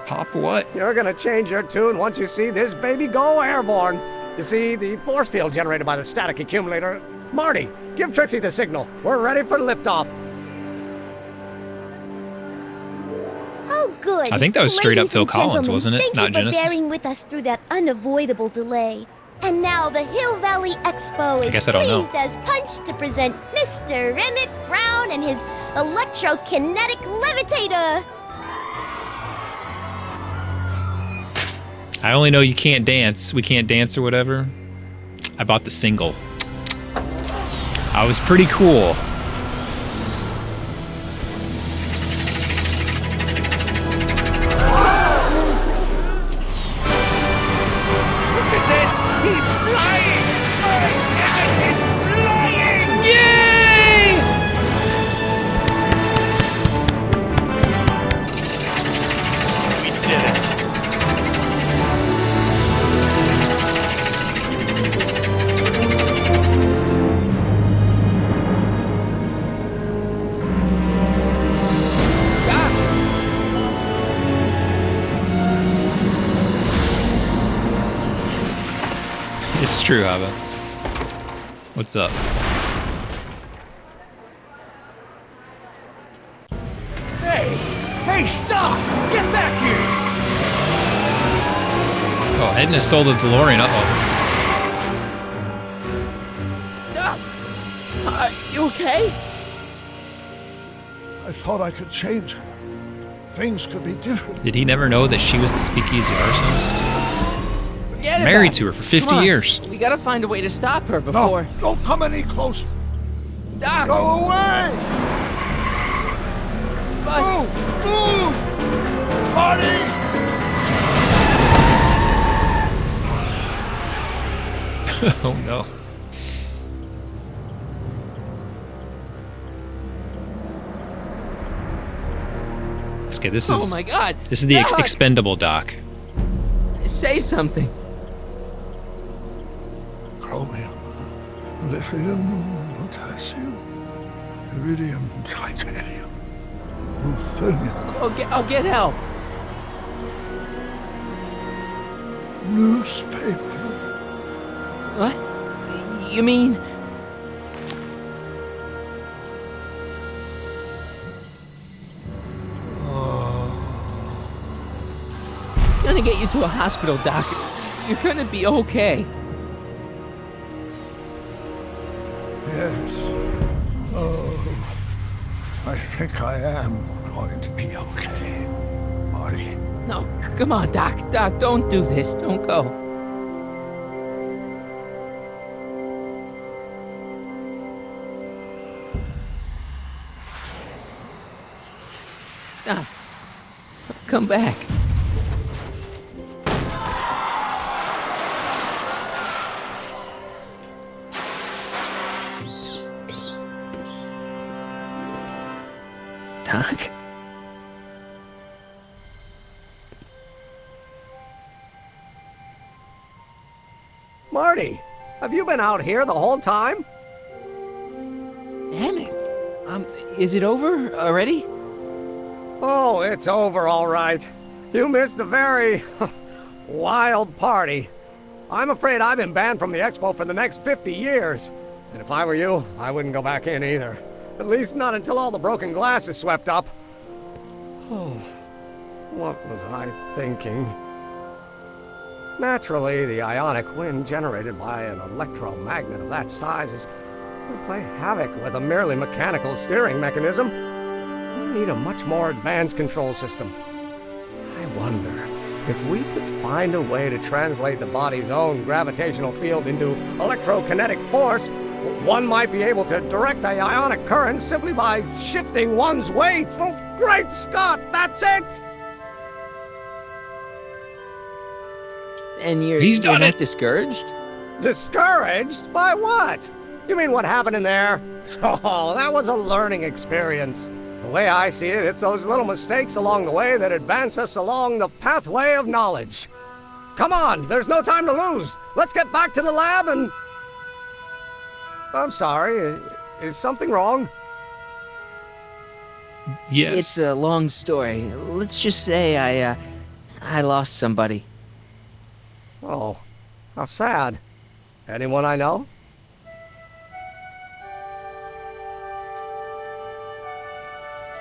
Pop what? You're gonna change your tune once you see this baby go airborne. You see, the force field generated by the static accumulator... Marty, give Trixie the signal. We're ready for liftoff. Oh, good. I think that was straight up Ladies Phil and Collins, gentlemen, wasn't it? Thank Not you for Genesis. bearing with us through that unavoidable delay. And now the Hill Valley Expo is guess I don't know. pleased as punch to present Mr. Emmett Brown and his electrokinetic levitator. I only know you can't dance. We can't dance or whatever. I bought the single. I was pretty cool. It's true, Hava. What's up? Hey, stop! Get back here! Oh, Edna stole the DeLorean. You okay? I thought I could change her. Things could be different. Did he never know that she was the speakeasy arsonist? Forget Married about to her it. for 50 Come on. years. We gotta find a way to stop her before... No, don't come any closer. Doc! Go away! But... Move! Marty! Oh no. Okay, this is. Oh my God! This is the Doc! expendable Doc. Say something. Chromium, lithium, potassium, iridium, titanium, ruthenium, I'll get help. newspaper. What? You mean? Gonna get you to a hospital, Doc. You're gonna be okay. Yes. Oh, I think I am going to be okay, Marty. No, come on, Doc. Doc, don't do this. Don't go. Doc, come back. Doc? Marty, have you been out here the whole time? Damn it. Is it over already? Oh, it's over all right. You missed a very wild party. I'm afraid I've been banned from the expo for the next 50 years. And if I were you, I wouldn't go back in either. At least not until all the broken glass is swept up. Oh, what was I thinking? Naturally, the ionic wind generated by an electromagnet of that size is going to play havoc with a merely mechanical steering mechanism. We need a much more advanced control system. I wonder if we could find a way to translate the body's own gravitational field into electrokinetic force. One might be able to direct the ionic current simply by shifting one's weight. Oh, great Scott, that's it! And you're not discouraged? Discouraged? By what? You mean what happened in there? Oh, that was a learning experience. The way I see it, it's those little mistakes along the way that advance us along the pathway of knowledge. Come on, there's no time to lose. Let's get back to the lab and... I'm sorry, is something wrong? Yes. It's a long story. Let's just say I lost somebody. Oh, how sad. Anyone I know?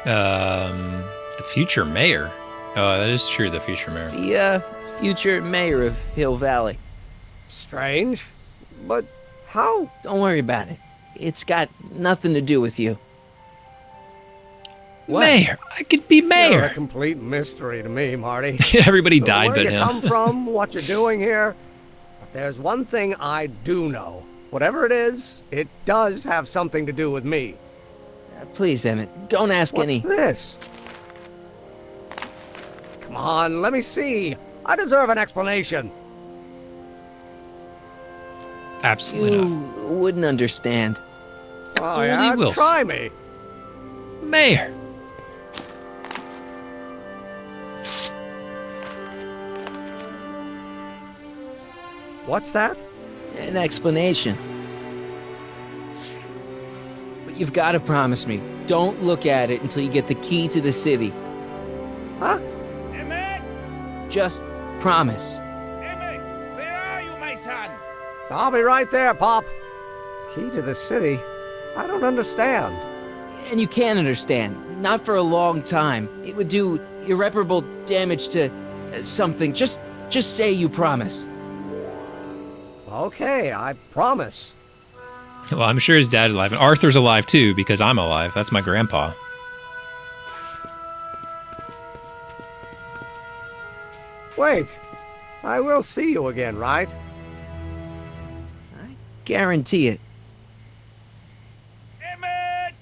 The future mayor. Oh, that is true, the future mayor. The future mayor of Hill Valley. Strange, but how? Don't worry about it. It's got nothing to do with you. What? Mayor! I could be mayor! You're a complete mystery to me, Marty. Everybody died but but him. him. Where you come from, what you're doing here. But there's one thing I do know. Whatever it is, it does have something to do with me. Please, Emmett, don't ask any... What's this? Come on, let me see. I deserve an explanation. Absolutely You not. wouldn't understand. Oh, Only yeah? Wilson. Try me. Mayor! What's that? An explanation. But you've got to promise me, don't look at it until you get the key to the city. Huh? Emmett! Just promise. Emmett! Where are you, my son? I'll be right there, Pop. Key to the city? I don't understand. And you can understand. Not for a long time. It would do irreparable damage to something. Just say you promise. Okay, I promise. Well, I'm sure his dad's alive. And Arthur's alive too, because I'm alive. That's my grandpa. Wait. I will see you again, right? I guarantee it. Emmett!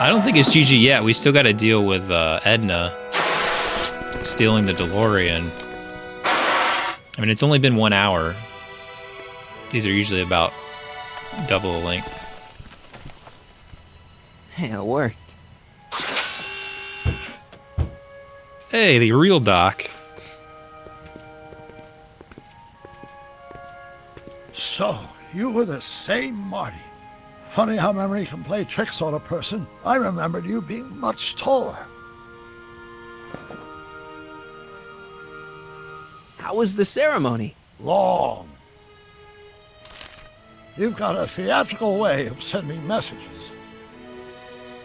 I don't think it's GG yet. We still got to deal with Edna stealing the DeLorean. I mean, it's only been 1 hour. These are usually about double the length. Hey, it worked. Hey, the real Doc. So, you were the same Marty. Funny how memory can play tricks on a person. I remembered you being much taller. How was the ceremony? Long. You've got a theatrical way of sending messages.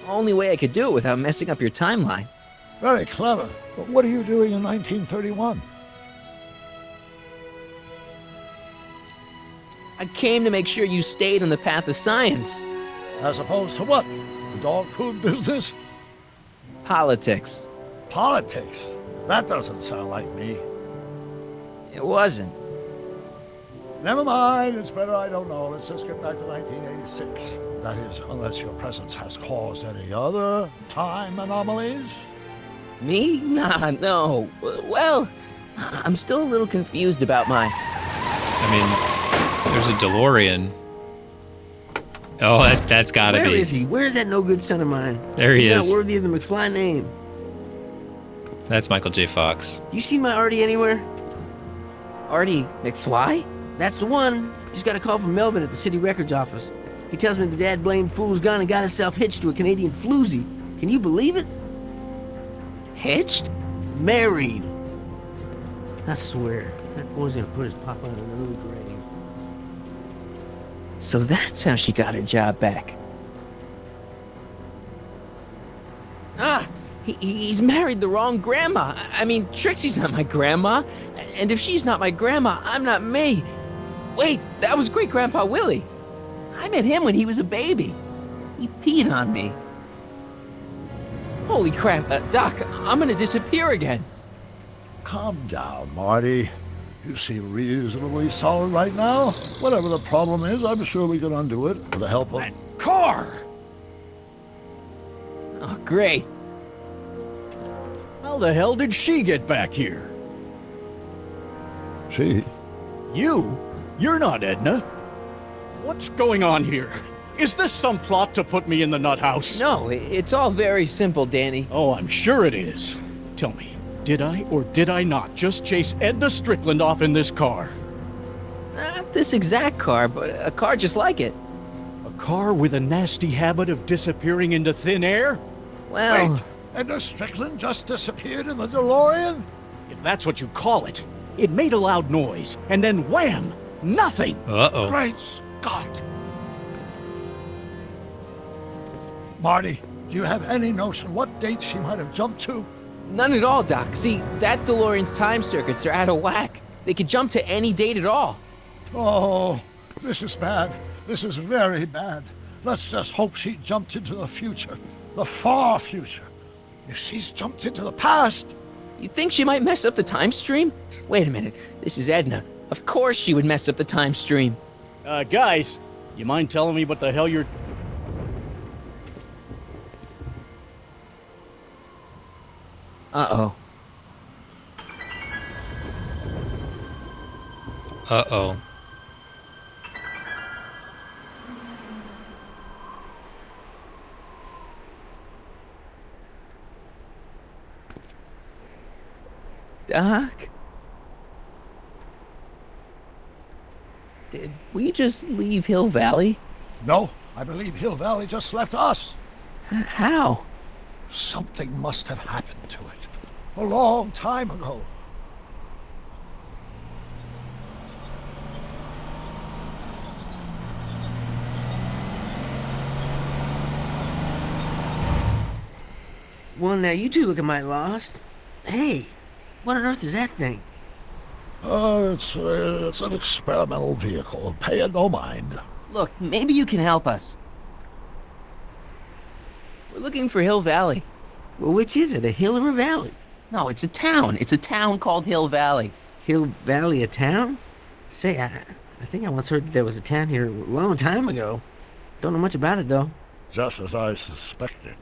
Only way I could do it without messing up your timeline. Very clever. But what are you doing in 1931? I came to make sure you stayed on the path of science. As opposed to what? The dog food business? Politics. Politics? That doesn't sound like me. It wasn't. Never mind, it's better I don't know. Let's just get back to 1986. That is, unless your presence has caused any other time anomalies. Me? Nah, no. Well, I'm still a little confused about my... I mean, there's a DeLorean. Oh, that's gotta be. Where is he? Where's that no good son of mine? There he He's is. not worthy of the McFly name. That's Michael J. Fox. You see my Artie anywhere? Artie McFly? That's the one. Just got a call from Melvin at the city records office. He tells me the dad blamed fool's gone and got himself hitched to a Canadian floozy. Can you believe it? Hitched? Married. I swear, that boy's gonna put his papa in an early grave. So that's how she got her job back. Ah, he's married the wrong grandma. I mean, Trixie's not my grandma. And if she's not my grandma, I'm not me. Wait, that was Great-Grandpa Willie. I met him when he was a baby. He peed on me. Holy crap, Doc, I'm gonna disappear again. Calm down, Marty. You seem reasonably solid right now. Whatever the problem is, I'm sure we can undo it with the help of... Car! Oh, great. How the hell did she get back here? She? You? You're not Edna. What's going on here? Is this some plot to put me in the nut house? No, it's all very simple, Danny. Oh, I'm sure it is. Tell me, did I or did I not just chase Edna Strickland off in this car? Not this exact car, but a car just like it. A car with a nasty habit of disappearing into thin air? Well... Wait, Edna Strickland just disappeared in the DeLorean? If that's what you call it. It made a loud noise, and then wham! Nothing! Uh-oh. Great Scott! Marty, do you have any notion what date she might have jumped to? None at all, Doc. See, that DeLorean's time circuits are out of whack. They could jump to any date at all. Oh, this is bad. This is very bad. Let's just hope she jumped into the future. The far future. If she's jumped into the past... You think she might mess up the time stream? Wait a minute. This is Edna. Of course she would mess up the time stream. Guys, you mind telling me what the hell you're... Uh-oh. Uh-oh. Doc? Did we just leave Hill Valley? No, I believe Hill Valley just left us. How? Something must have happened to it. A long time ago. Well, now you two look mighty lost. Hey, what on earth is that thing? It's an experimental vehicle. Pay it no mind. Look, maybe you can help us. We're looking for Hill Valley. Well, which is it, a hill or a valley? No, it's a town. It's a town called Hill Valley. Hill Valley, a town? Say, I think I once heard that there was a town here a long time ago. Don't know much about it, though. Just as I suspected.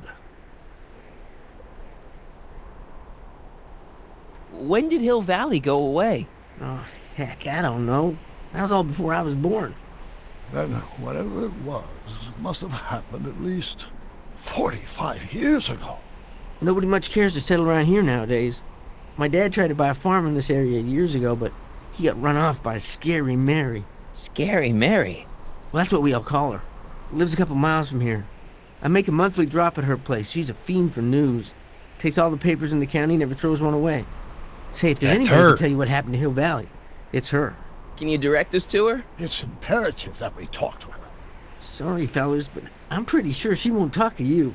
When did Hill Valley go away? Oh, heck, I don't know. That was all before I was born. Then whatever it was must have happened at least 45 years ago. Nobody much cares to settle around here nowadays. My dad tried to buy a farm in this area years ago, but he got run off by Scary Mary. Scary Mary? Well, that's what we all call her. Lives a couple miles from here. I make a monthly drop at her place. She's a fiend for news. Takes all the papers in the county, never throws one away. Say, if there's anybody who can tell you what happened to Hill Valley, it's her. Can you direct us to her? It's imperative that we talk to her. Sorry, fellas, but I'm pretty sure she won't talk to you.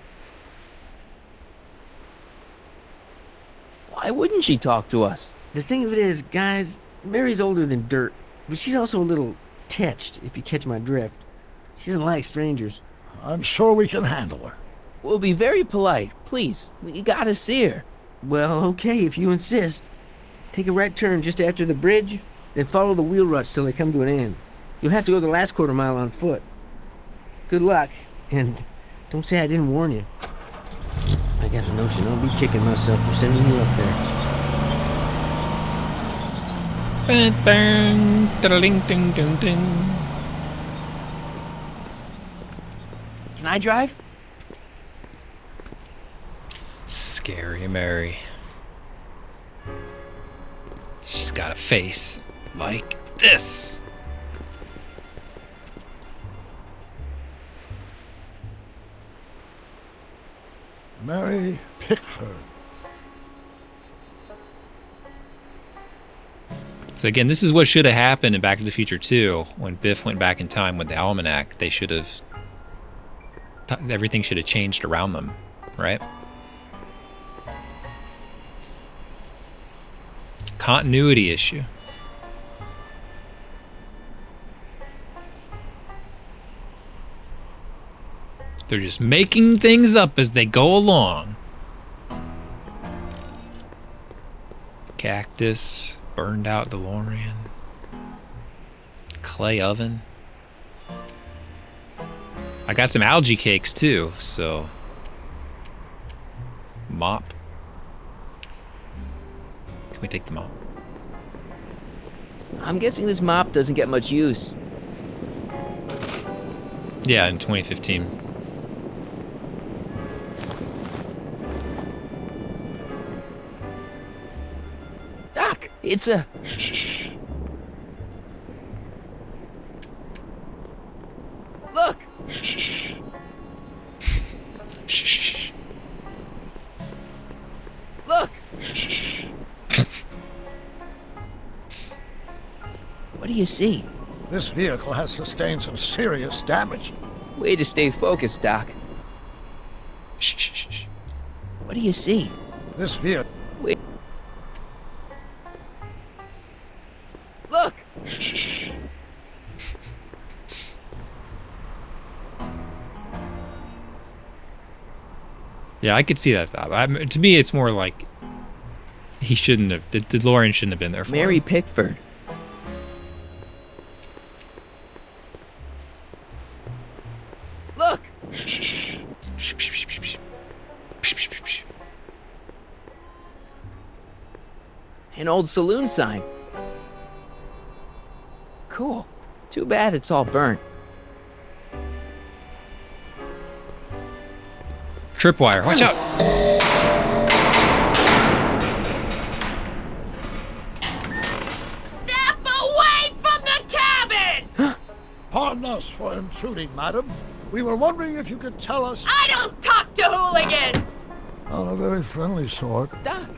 Why wouldn't she talk to us? The thing of it is, guys, Mary's older than dirt, but she's also a little tetched, if you catch my drift. She doesn't like strangers. I'm sure we can handle her. We'll be very polite. Please, we gotta see her. Well, okay, if you insist. Take a right turn just after the bridge, then follow the wheel ruts till they come to an end. You'll have to go the last quarter mile on foot. Good luck, and don't say I didn't warn you. I got a notion I'll be kicking myself for sending you up there. Can I drive? Scary Mary. She's got a face like this. Mary Pickford. So again, this is what should have happened in Back to the Future 2 when Biff went back in time with the almanac. They should have... everything should have changed around them, right? Continuity issue. They're just making things up as they go along. Cactus, burned out DeLorean, clay oven. I got some algae cakes too, so mop. Can we take the mop? I'm guessing this mop doesn't get much use. Yeah, in 2015. Doc, it's a... Shh. Look! Shh. Shh. Look! Shh. What do you see? This vehicle has sustained some serious damage. Way to stay focused, Doc. Shh. What do you see? This vehicle... Wait. Look! Shh. Yeah, I could see that. To me, it's more like he shouldn't have. The DeLorean shouldn't have been there for Mary him. Pickford. Look! Shh. An old saloon sign. Cool. Too bad it's all burnt. Tripwire, watch out! Step away from the cabin! Pardon us for intruding, madam. We were wondering if you could tell us... I don't talk to hooligans! On a very friendly sort. Doc,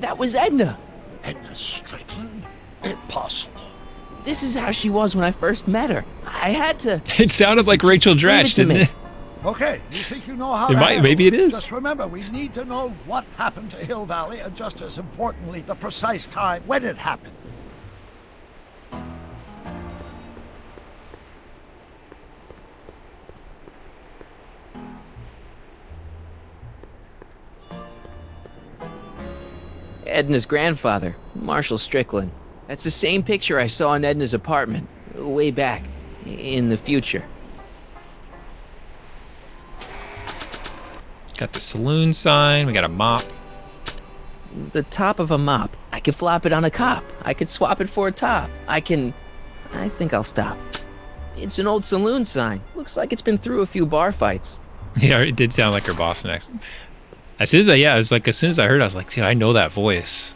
that was Edna. Edna Strickland? Impossible. This is how she was when I first met her. I had to... It sounded like Rachel Dratch, didn't it? Okay, you think you know how It to might- handle maybe it is. Just remember, we need to know what happened to Hill Valley, and just as importantly, the precise time when it happened. Edna's grandfather, Marshall Strickland. That's the same picture I saw in Edna's apartment, way back, in the future. Got the saloon sign. We got a mop. The top of a mop. I could flop it on a cop. I could swap it for a top. I think I'll stop. It's an old saloon sign. Looks like it's been through a few bar fights. Yeah, it did sound like her Boston accent. As soon as I heard it, I was like, dude, I know that voice.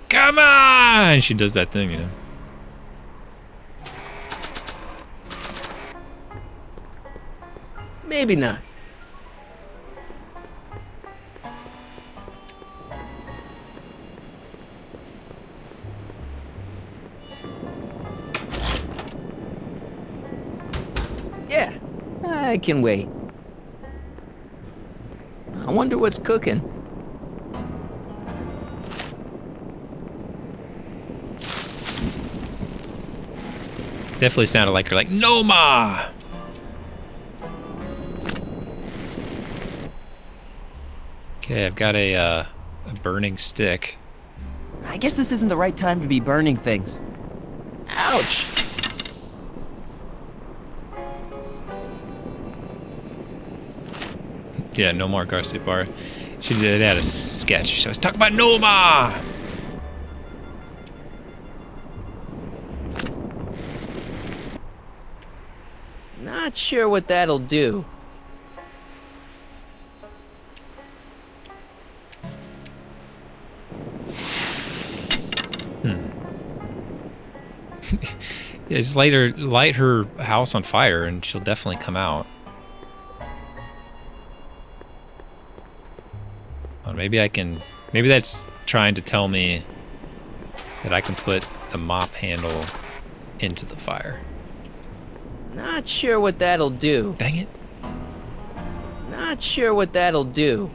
Come on! She does that thing, you know. Maybe not. Yeah, I can wait. I wonder what's cooking. Definitely sounded like her, like, no ma! Okay, I've got a burning stick. I guess this isn't the right time to be burning things. Ouch! Yeah, no more Garcia Bar. She did that a sketch. She was talking about Noma! Not sure what that'll do. Yeah, just light her house on fire and she'll definitely come out. Well, maybe that's trying to tell me that I can put the mop handle into the fire. Not sure what that'll do. Dang it. Not sure what that'll do.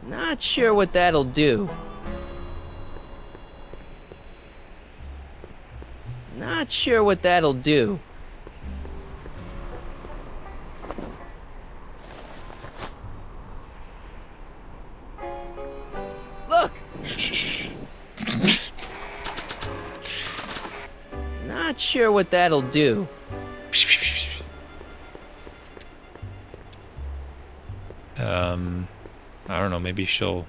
Not sure what that'll do. Not sure what that'll do. Look! Not sure what that'll do. I don't know, maybe she'll...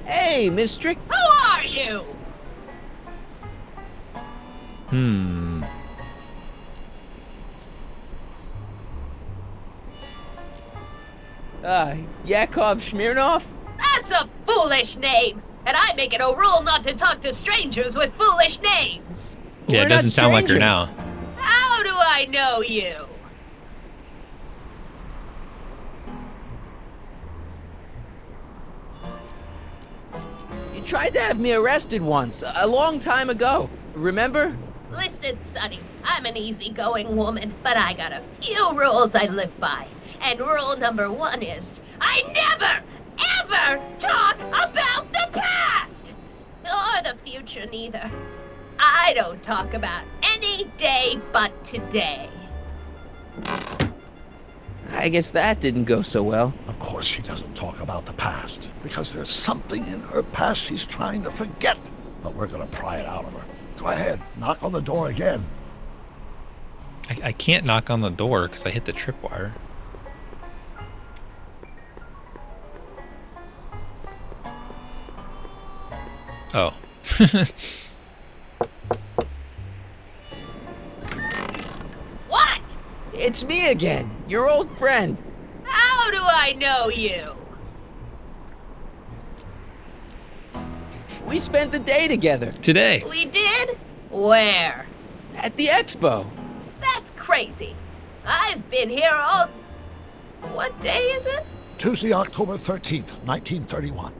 Hey, Miss Strick. Who are you? Yakov Smirnov? That's a foolish name, and I make it a rule not to talk to strangers with foolish names. Yeah, it doesn't sound like her now. How do I know you? You tried to have me arrested once, a long time ago. Remember? Listen, Sonny, I'm an easygoing woman, but I got a few rules I live by. And rule number 1 is, I never, ever talk about the past! Or the future, neither. I don't talk about any day but today. I guess that didn't go so well. Of course she doesn't talk about the past, because there's something in her past she's trying to forget. But we're gonna pry it out of her. Go ahead, knock on the door again. I can't knock on the door because I hit the tripwire. Oh. What? It's me again, your old friend. How do I know you? We spent the day together. Today. We did? Where? At the expo. That's crazy. I've been here all... What day is it? Tuesday, October 13th, 1931.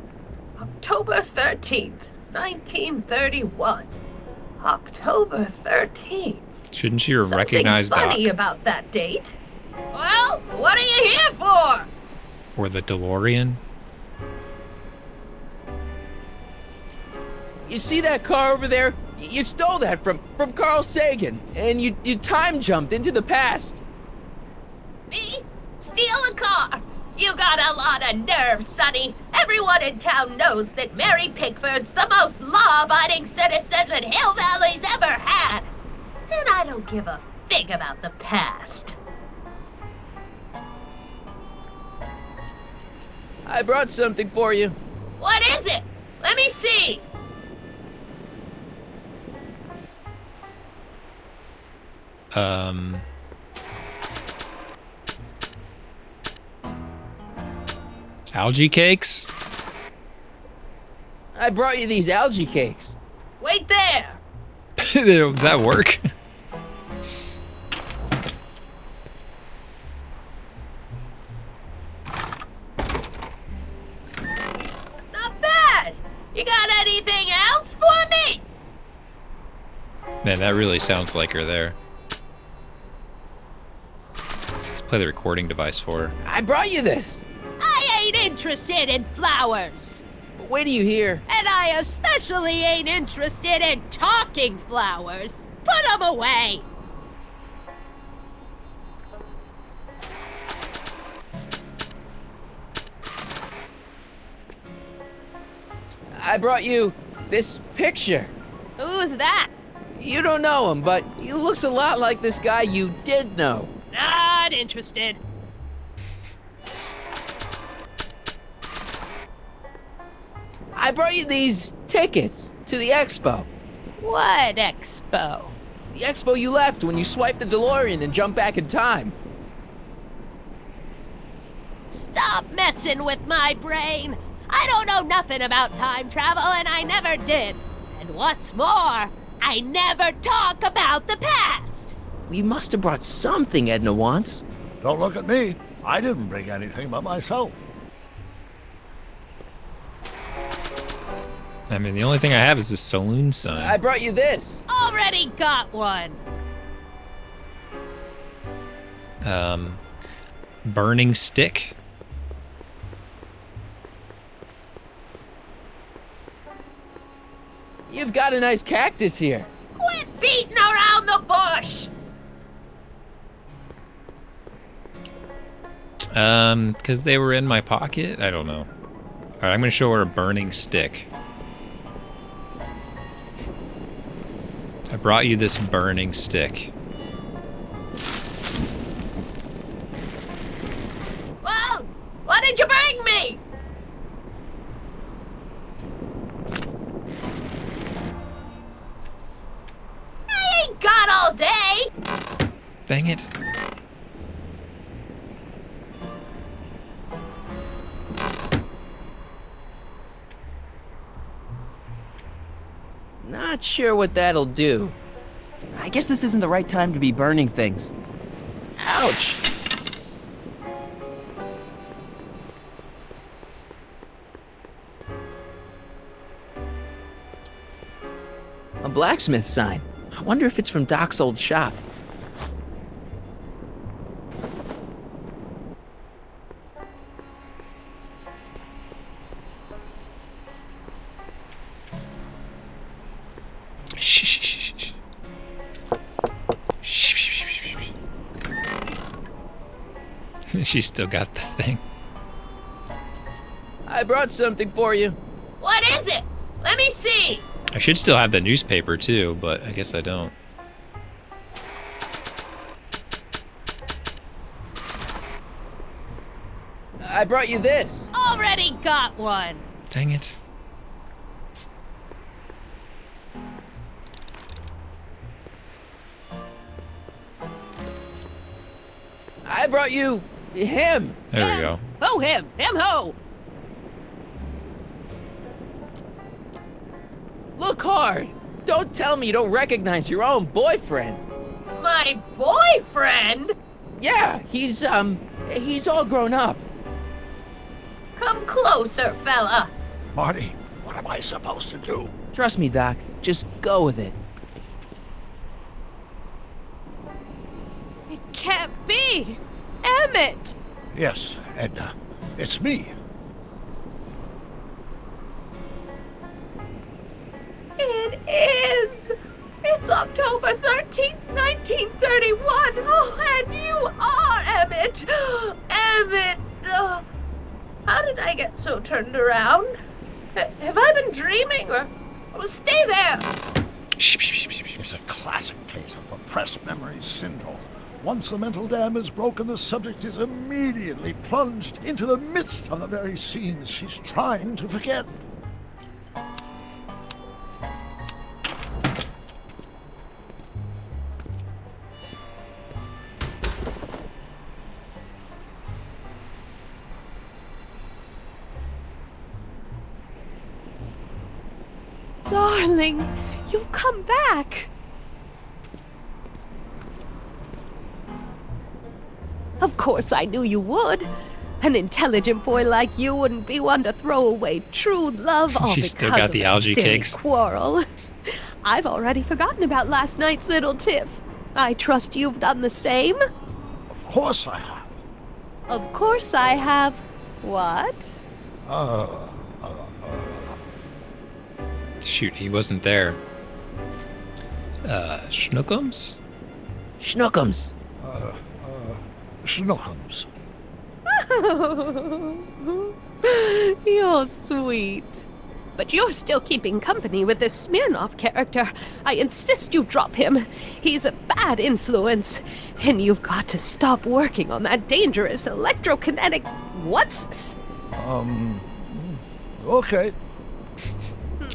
October 13th, 1931. October 13th. Shouldn't she recognize Something Doc? funny about that date. Well, what are you here for? Or the DeLorean? You see that car over there? You stole that from Carl Sagan, and you time jumped into the past. Me? Steal a car? You got a lot of nerve, Sonny. Everyone in town knows that Mary Pickford's the most law-abiding citizen that Hill Valley's ever had. And I don't give a fig about the past. I brought something for you. What is it? Let me see. Algae cakes? I brought you these algae cakes. Wait there. Does that work? Not bad. You got anything else for me? Man, that really sounds like her there. Let's play the recording device for her. I brought you this. I ain't interested in flowers. Wait till you hear. And I especially ain't interested in talking flowers. Put them away. I brought you this picture. Who's that? You don't know him, but he looks a lot like this guy you did know. Not interested. I brought you these tickets to the expo. What expo? The expo you left when you swiped the DeLorean and jumped back in time. Stop messing with my brain. I don't know nothing about time travel, and I never did. And what's more, I never talk about the past. We must have brought something Edna wants. Don't look at me. I didn't bring anything but myself. I mean, the only thing I have is this saloon sign. I brought you this. Already got one. Burning stick. You've got a nice cactus here. Quit beating around the bush. Because they were in my pocket? I don't know. Alright, I'm gonna show her a burning stick. I brought you this burning stick. Well, what did you bring me? I ain't got all day. Dang it. Not sure what that'll do. I guess this isn't the right time to be burning things. Ouch! A blacksmith sign. I wonder if it's from Doc's old shop. She's still got the thing. I brought something for you. What is it? Let me see. I should still have the newspaper too, but I guess I don't. I brought you this. Already got one. Dang it. I brought you him. There we go. Ho him. Him ho. Look hard. Don't tell me you don't recognize your own boyfriend. My boyfriend? Yeah, he's all grown up. Come closer, fella. Marty, what am I supposed to do? Trust me, Doc. Just go with it. It can't be. Emmett. Yes, Edna. It's me. It is. It's October 13th, 1931. Oh, and you are Emmett. Emmett. How did I get so turned around? Have I been dreaming or... Well, stay there! It's a classic case of repressed memory syndrome. Once the mental dam is broken, the subject is immediately plunged into the midst of the very scenes she's trying to forget. Darling, you've come back. Of course I knew you would. An intelligent boy like you wouldn't be one to throw away true love all She's because still got of the a algae silly cakes. quarrel. I've already forgotten about last night's little tiff. I trust you've done the same? Of course I have. Of course I have. What? Shoot, he wasn't there. Schnookums? Schnookums. Schnookums. You're sweet. But you're still keeping company with this Smirnoff character. I insist you drop him. He's a bad influence. And you've got to stop working on that dangerous electrokinetic... What's... Okay.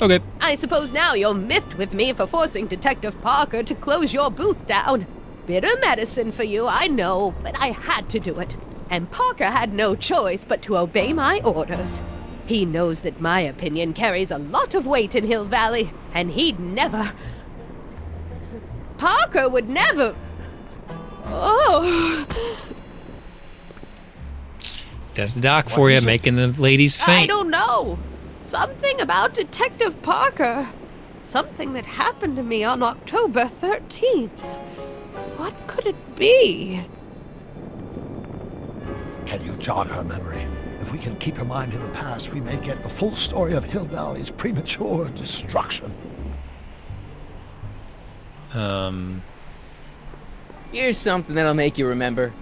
Okay. I suppose now you're miffed with me for forcing Detective Parker to close your booth down. Bitter medicine for you, I know, but I had to do it. And Parker had no choice but to obey my orders. He knows that my opinion carries a lot of weight in Hill Valley, and he'd never... Parker would never... Oh... That's the doc for you, making the ladies I faint. don't know. Something about Detective Parker. Something that happened to me on October 13th. What could it be? Can you jog her memory? If we can keep her mind in the past, we may get the full story of Hill Valley's premature destruction. Here's something that'll make you remember.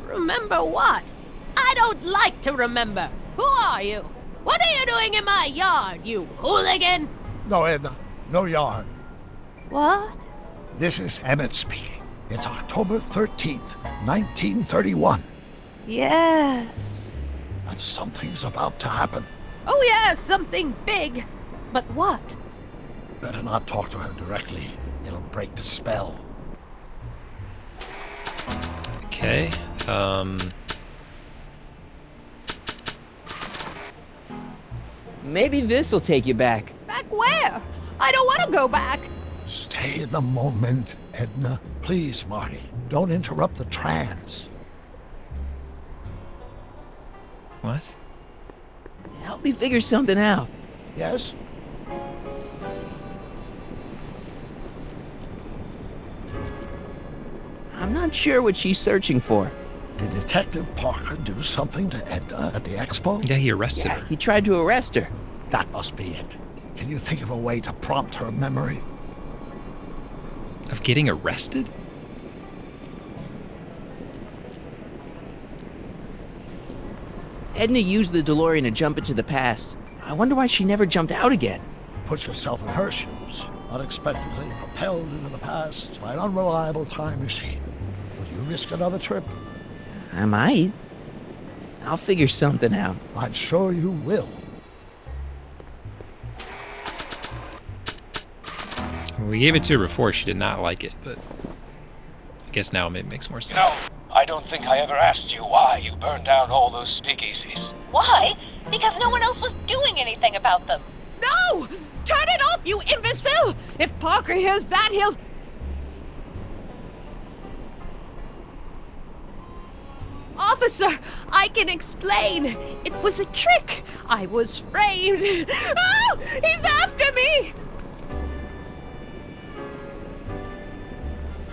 Remember what? I don't like to remember. Who are you? What are you doing in my yard, you hooligan? No, Edna. No yarn. What? This is Emmett speaking. It's October 13th, 1931. Yes. And something's about to happen. Oh yes, something big. But what? Better not talk to her directly. It'll break the spell. Okay. Maybe this'll take you back. Back where? I don't want to go back. Stay in the moment, Edna. Please, Marty. Don't interrupt the trance. What? Help me figure something out. Yes? I'm not sure what she's searching for. Did Detective Parker do something to Edna at the expo? Yeah, he arrested her. He tried to arrest her. That must be it. Can you think of a way to prompt her memory? Of getting arrested? Edna used the DeLorean to jump into the past. I wonder why she never jumped out again. Put yourself in her shoes. Unexpectedly propelled into the past by an unreliable time machine. Would you risk another trip? I might. I'll figure something out. I'm sure you will. We gave it to her before. She did not like it, but I guess now it makes more sense. No, I don't think I ever asked you why you burned down all those speakeasies. Why? Because no one else was doing anything about them. No! Turn it off, you imbecile! If Parker hears that, he'll... Officer, I can explain. It was a trick. I was framed. Oh! He's after me!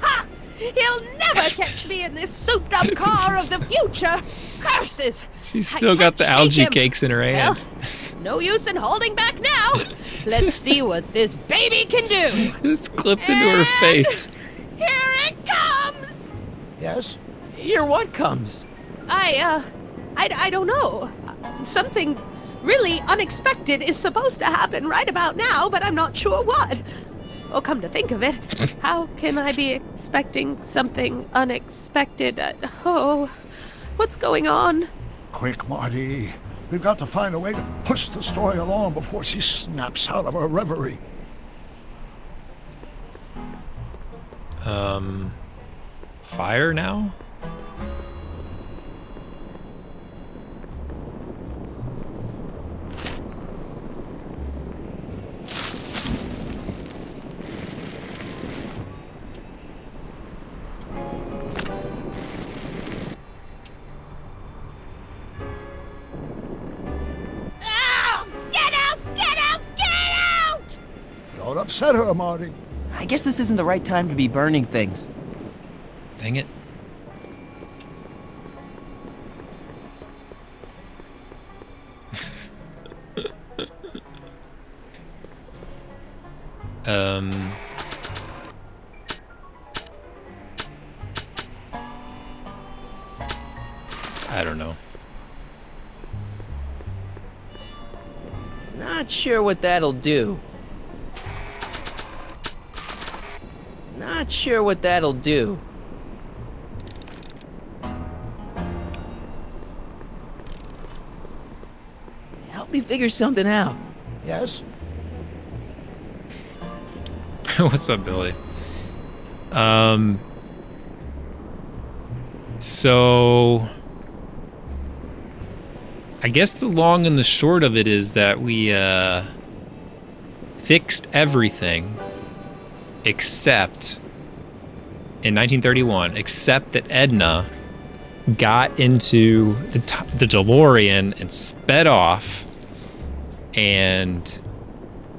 Ha! He'll never catch me in this souped-up car of the future. Curses! She's still got the algae him. cakes in her hand. Well, no use in holding back now. Let's see what this baby can do. It's clipped into her face. Here it comes! Yes? Here what comes? I I don't know. Something really unexpected is supposed to happen right about now, but I'm not sure what. Oh, come to think of it, how can I be expecting something unexpected? What's going on? Quick, Marty. We've got to find a way to push the story along before she snaps out of her reverie. Fire now? Don't upset her, Marty. I guess this isn't the right time to be burning things. Dang it. I don't know. Not sure what that'll do. Not sure what that'll do. Help me figure something out. Yes? What's up, Billy? So I guess the long and the short of it is that we fixed everything except in 1931, except that Edna got into the DeLorean and sped off, and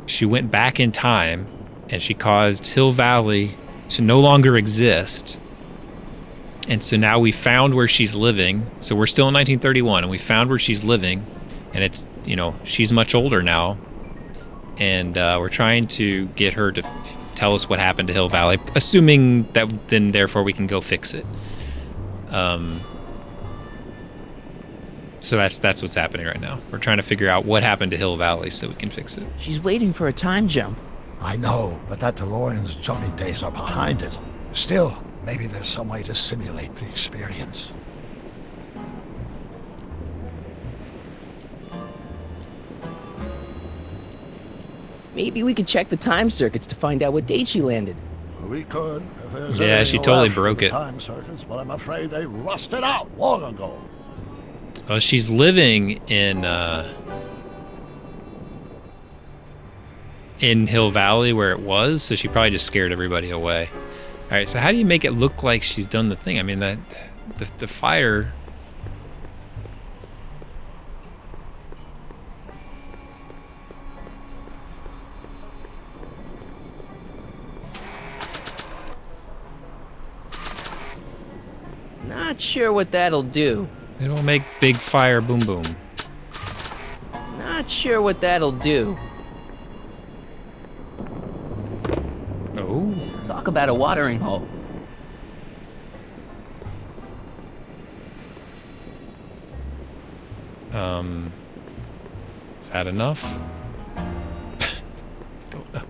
she went back in time and she caused Hill Valley to no longer exist. And so now we found where she's living. So we're still in 1931 and we found where she's living, and it's, you know, she's much older now, and we're trying to get her to tell us what happened to Hill Valley, assuming that then therefore we can go fix it. So that's what's happening right now. We're trying to figure out what happened to Hill Valley so we can fix it. She's waiting for a time jump. I know, but that DeLorean's jumping days are behind it. Still, maybe there's some way to simulate the experience. Maybe we could check the time circuits to find out what date she landed. We could. If there's Yeah, anything she totally left broke of the it. Time circuits, but I'm afraid they rusted out long ago. Well, she's living in Hill Valley where it was, so she probably just scared everybody away. All right, so how do you make it look like she's done the thing? I mean, that the fire. Not sure what that'll do. It'll make big fire boom boom. Not sure what that'll do. Oh. Talk about a watering hole. Is that enough? Don't know.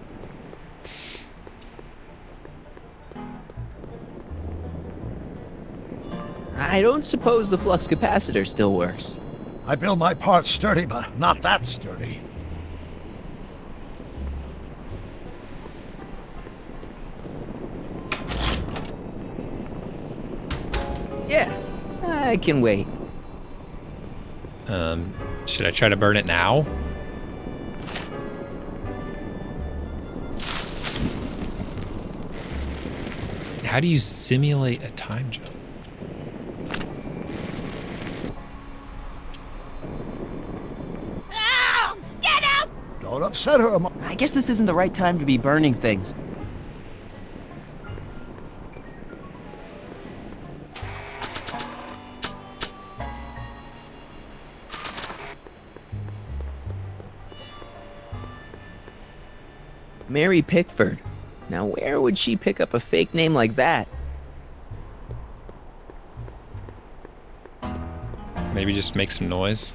I don't suppose the flux capacitor still works. I build my parts sturdy, but not that sturdy. Yeah, I can wait. Should I try to burn it now? How do you simulate a time jump? Oh, get out! Don't upset her. I guess this isn't the right time to be burning things. Mary Pickford. Now where would she pick up a fake name like that? Maybe just make some noise.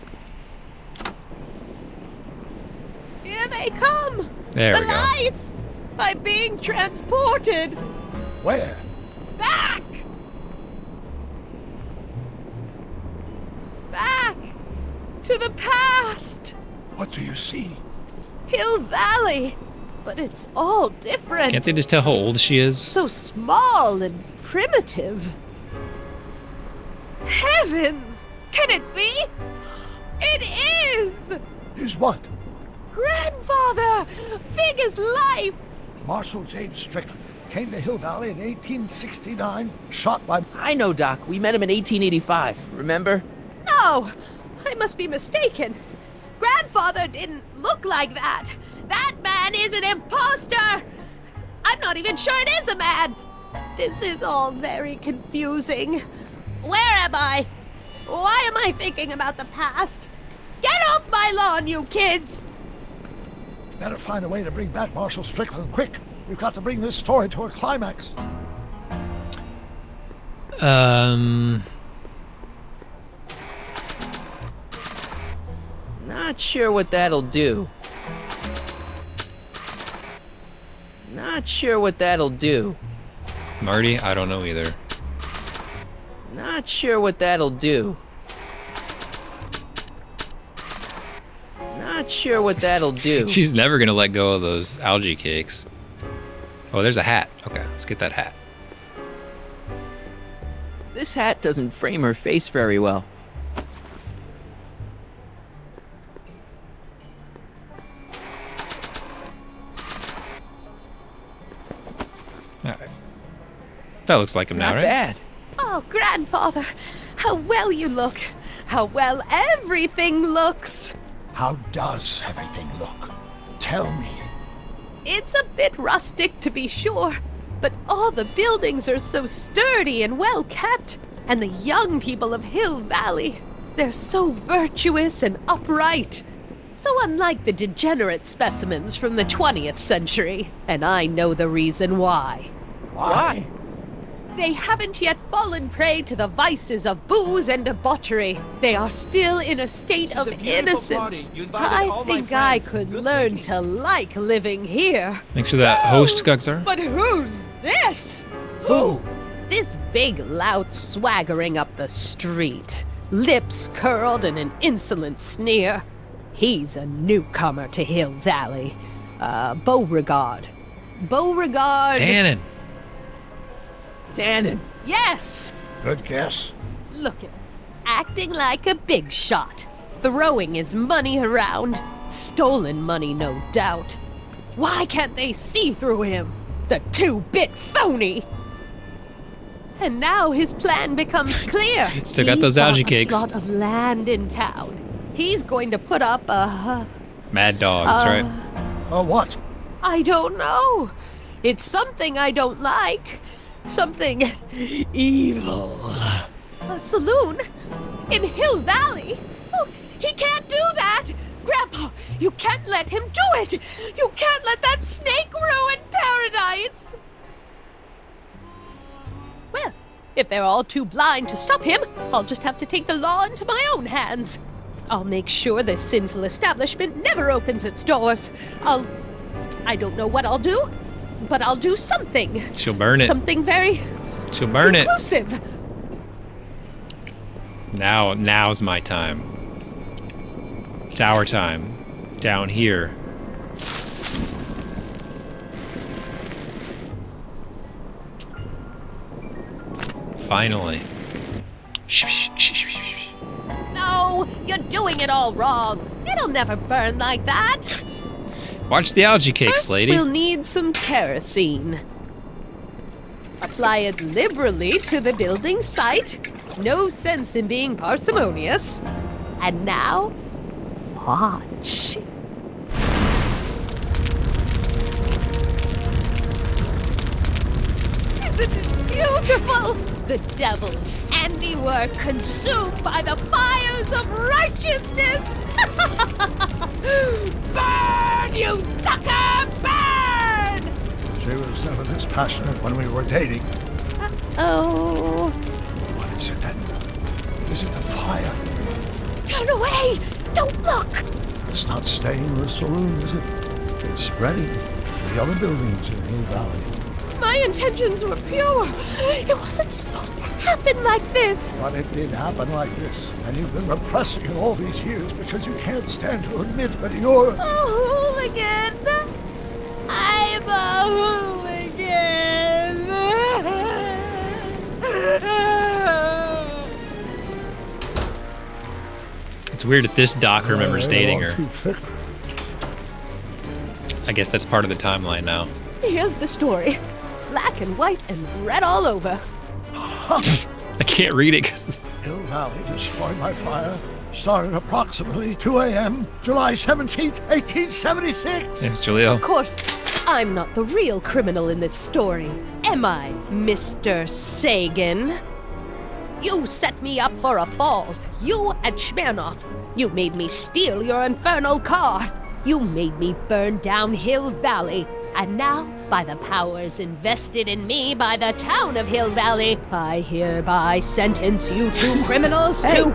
Here they come! There we the go. lights! I'm being transported! Where? Back! Back! To the past! What do you see? Hill Valley! But it's all different. Can't they just tell how old she is? So small and primitive. Heavens! Can it be? It is! Is what? Grandfather! Big as life! Marshal James Strickland came to Hill Valley in 1869, shot by... I know, Doc. We met him in 1885. Remember? No! I must be mistaken. Grandfather didn't look like that. That man is an imposter! I'm not even sure it is a man! This is all very confusing. Where am I? Why am I thinking about the past? Get off my lawn, you kids! Better find a way to bring back Marshal Strickland, quick! We've got to bring this story to a climax. Not sure what that'll do. Not sure what that'll do. Marty, I don't know either. Not sure what that'll do. Not sure what that'll do. She's never gonna let go of those algae cakes. Oh, there's a hat. Okay, let's get that hat. This hat doesn't frame her face very well. All right. That looks like him now, Not right? bad. Oh, Grandfather, how well you look. How well everything looks. How does everything look? Tell me. It's a bit rustic, to be sure, but all the buildings are so sturdy and well kept. And the young people of Hill Valley, they're so virtuous and upright. So unlike the degenerate specimens from the 20th century, and I know the reason why. Why? They haven't yet fallen prey to the vices of booze and debauchery. They are still in a state of innocence. I think I could learn to like living here. Make sure that host Guxar. But who's this? Who? This big lout swaggering up the street, lips curled in an insolent sneer. He's a newcomer to Hill Valley. Beauregard. Beauregard. Tannen. Tannen. Yes! Good guess. Look at him, acting like a big shot, throwing his money around. Stolen money, no doubt. Why can't they see through him? The two-bit phony! And now his plan becomes clear. Still got those algae cakes. He's bought a plot of land in town. He's going to put up a... Mad Dog, that's right. What? I don't know. It's something I don't like. Something evil. A saloon? In Hill Valley? Oh, he can't do that! Grandpa, you can't let him do it! You can't let that snake ruin paradise! Well, if they're all too blind to stop him, I'll just have to take the law into my own hands. I'll make sure this sinful establishment never opens its doors. I don't know what I'll do, but I'll do something. She'll burn it. Something very She'll burn inclusive. it. Now's my time. It's our time. Down here. Finally. No, you're doing it all wrong. It'll never burn like that. Watch the algae cakes, First, lady. we'll need some kerosene. Apply it liberally to the building site. No sense in being parsimonious. And now, watch. Isn't it beautiful? The devil's handiwork consumed by the fires of righteousness. Burn, you sucker! Burn! She was never this passionate when we were dating. Oh. What is it then? Is it the fire? Turn away! Don't look! It's not staying in the saloon, is it? It's spreading to the other buildings in Hill Valley. My intentions were pure. It wasn't supposed to happen like this. But it did happen like this, and you've been repressing it all these years because you can't stand to admit that you're... A hooligan! I'm a hooligan! It's weird that this Doc remembers dating her. I guess that's part of the timeline now. Here's the story. Black and white and red all over. I can't read it because... Hill Valley destroyed by fire. Started approximately 2 a.m., July 17th, 1876. Hey, Mr. Leo. Of course, I'm not the real criminal in this story. Am I, Mr. Sagan? You set me up for a fall. You and Smirnoff. You made me steal your infernal car. You made me burn down Hill Valley. And now, by the powers invested in me by the town of Hill Valley, I hereby sentence you two criminals to...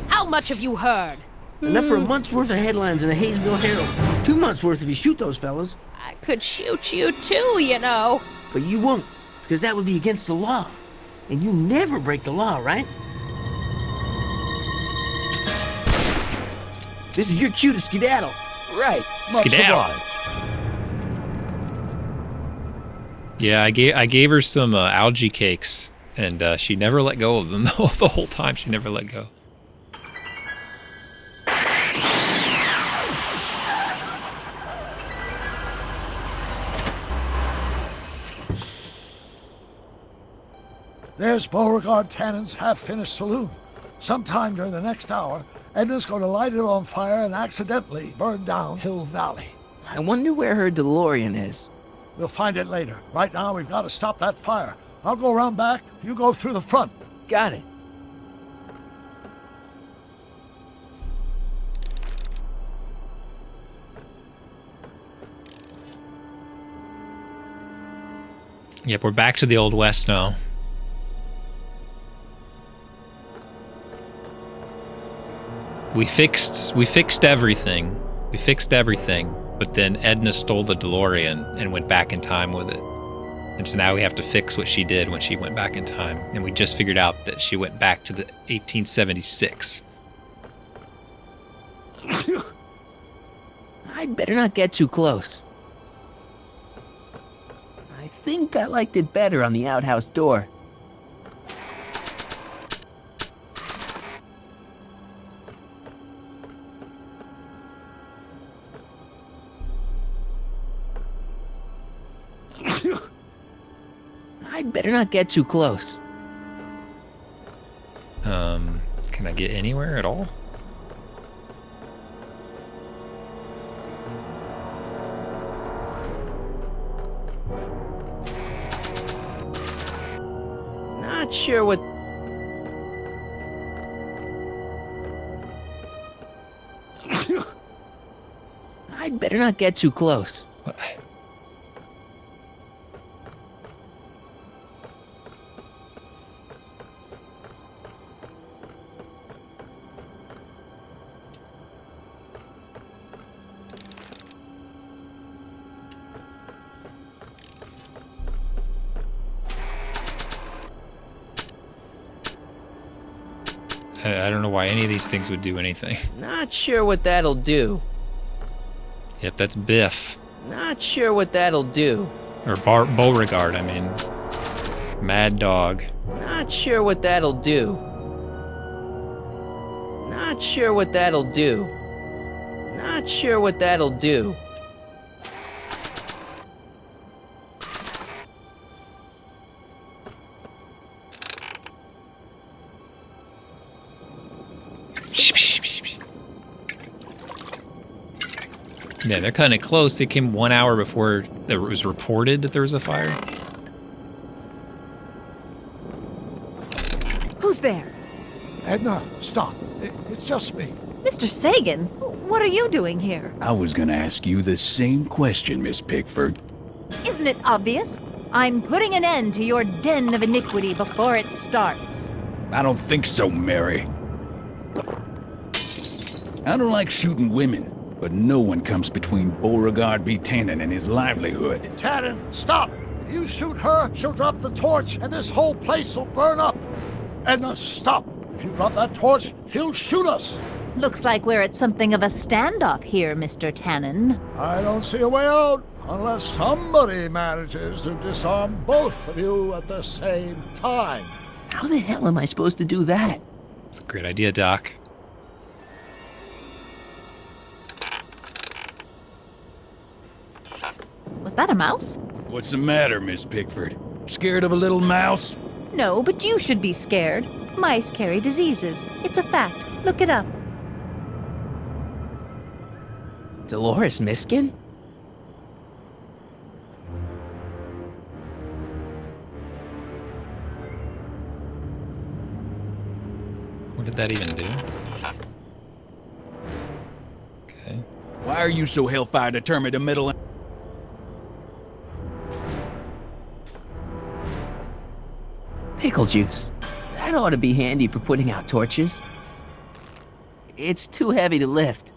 How much have you heard? Enough for a month's worth of headlines in the Hayesville Herald. 2 months worth if you shoot those fellas. I could shoot you too, you know. But you won't, because that would be against the law. And you never break the law, right? This is your cue to skedaddle. Right. Skedaddle. Yeah, I gave her some algae cakes, and she never let go of them the whole time. She never let go. There's Beauregard Tannen's half-finished saloon. Sometime during the next hour, Edna's going to light it on fire and accidentally burn down Hill Valley. I wonder where her DeLorean is. We'll find it later. Right now, we've got to stop that fire. I'll go around back. You go through the front. Got it. Yep, we're back to the Old West now. We fixed everything. We fixed everything, but then Edna stole the DeLorean and went back in time with it. And so now we have to fix what she did when she went back in time. And we just figured out that she went back to the 1876. I'd better not get too close. I think I liked it better on the outhouse door. I'd better not get too close. Can I get anywhere at all? Not sure what... I'd better not get too close. What? I don't know why any of these things would do anything. Not sure what that'll do. Yep, that's Biff. Not sure what that'll do. Or Beauregard, I mean. Mad Dog. Not sure what that'll do. Not sure what that'll do. Not sure what that'll do. Yeah, they're kind of close. They came 1 hour before it was reported that there was a fire. Who's there? Edna, stop. It's just me. Mr. Sagan, what are you doing here? I was gonna ask you the same question, Miss Pickford. Isn't it obvious? I'm putting an end to your den of iniquity before it starts. I don't think so, Mary. I don't like shooting women, but no one comes between Beauregard B. Tannen and his livelihood. Tannen, stop! If you shoot her, she'll drop the torch, and this whole place will burn up. Edna, stop! If you drop that torch, he'll shoot us. Looks like we're at something of a standoff here, Mr. Tannen. I don't see a way out unless somebody manages to disarm both of you at the same time. How the hell am I supposed to do that? It's a great idea, Doc. Was that a mouse? What's the matter, Miss Pickford? Scared of a little mouse? No, but you should be scared. Mice carry diseases. It's a fact. Look it up. Dolores Miskin? What did that even do? Okay. Why are you so hellfire determined to meddle in? Pickle juice. That ought to be handy for putting out torches. It's too heavy to lift.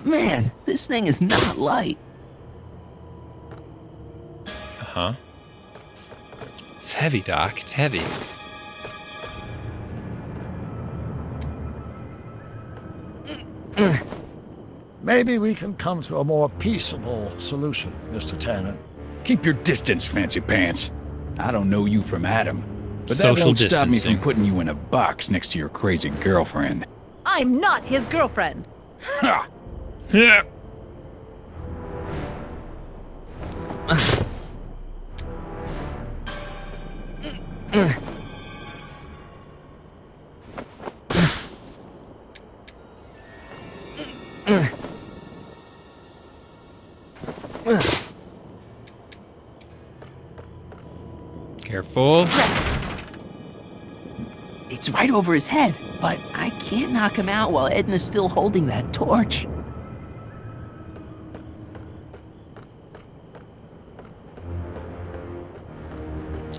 Man, this thing is not light. Uh-huh. It's heavy, Doc. It's heavy. Maybe we can come to a more peaceable solution, Mr. Tannen. Keep your distance, fancy pants. I don't know you from Adam, but that Social won't stop me distancing. from putting you in a box next to your crazy girlfriend. I'm not his girlfriend. Ha! Yeah. Careful. It's right over his head, but I can't knock him out while Edna's still holding that torch.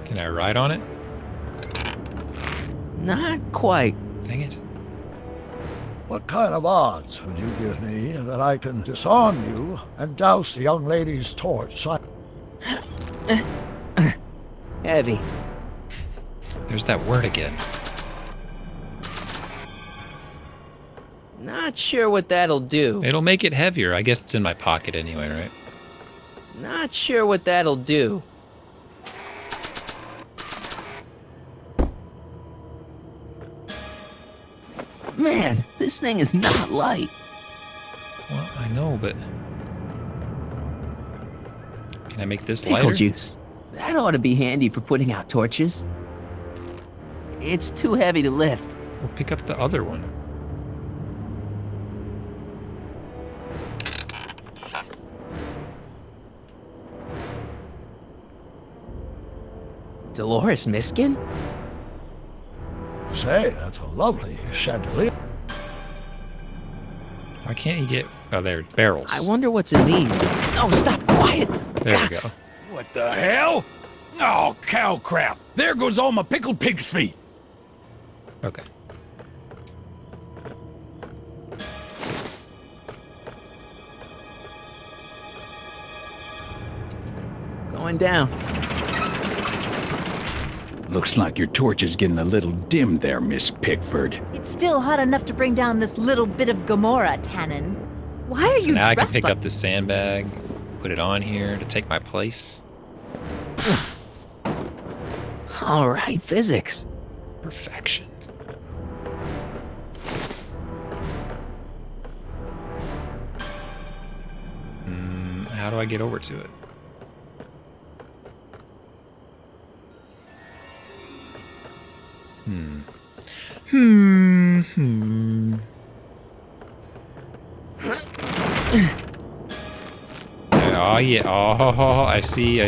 Can I ride on it? Not quite. Dang it. What kind of odds would you give me that I can disarm you and douse the young lady's torch? Heavy. There's that word again. Not sure what that'll do. It'll make it heavier. I guess it's in my pocket anyway, right? Not sure what that'll do. Man, this thing is not light. Well, I know, but... Can I make this Pickle lighter? juice. That ought to be handy for putting out torches. It's too heavy to lift. We'll pick up the other one. Dolores Miskin? Say, that's a lovely chandelier. Why can't you get... Oh, there, barrels. I wonder what's in these. Oh, stop, quiet. There we go. What the hell? Oh, cow crap. There goes all my pickled pig's feet. Okay. Going down. Looks like your torch is getting a little dim there, Miss Pickford. It's still hot enough to bring down this little bit of Gomorrah, Tannen. Why are you Now I can dressed pick like... up the sandbag, put it on here to take my place. All right, physics. Perfection. How do I get over to it? Oh yeah, oh, I see.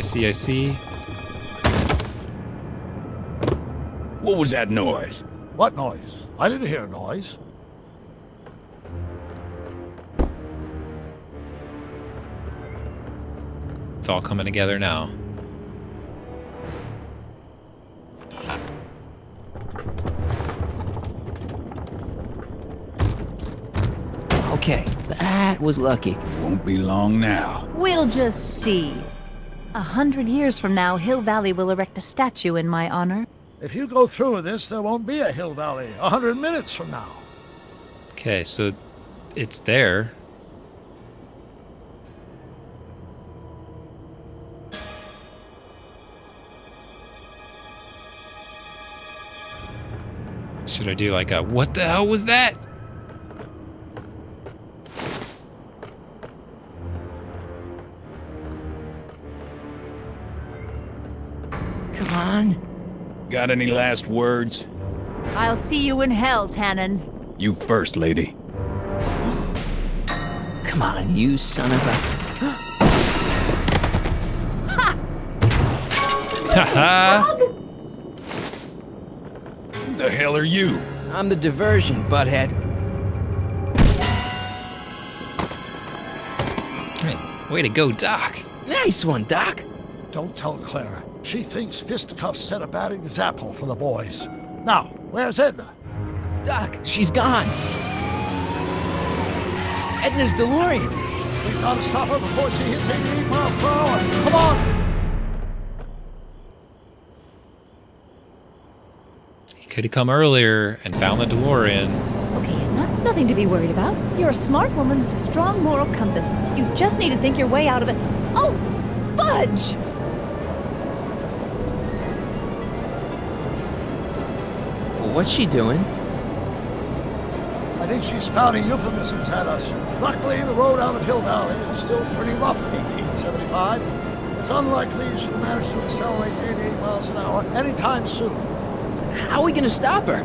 What was that noise? What noise? I didn't hear a noise. It's all coming together now. That was lucky. Won't be long now. We'll just see. 100 years from now, Hill Valley will erect a statue in my honor. If you go through with this, there won't be a Hill Valley 100 minutes from now. Okay, so it's there. Should I do like a, what the hell was that? Come on. Got any last words? I'll see you in hell, Tannen. You first, lady. Come on, you son of a... Haha! Who the hell are you? I'm the diversion, butthead. Hey, way to go, Doc. Nice one, Doc. Don't tell Clara. She thinks fisticuffs set a bad example for the boys. Now, where's Edna? Doc, she's gone. Edna's DeLorean. We gotta stop her before she hits 88 miles per hour. Come on! He could have come earlier and found the DeLorean. Okay, nothing to be worried about. You're a smart woman with a strong moral compass. You just need to think your way out of it. Oh, fudge! What's she doing? I think she's spouting euphemisms at us. Luckily, the road out of Hill Valley is still pretty rough in 1875. It's unlikely she'll manage to accelerate 88 miles an hour anytime soon. How are we gonna stop her?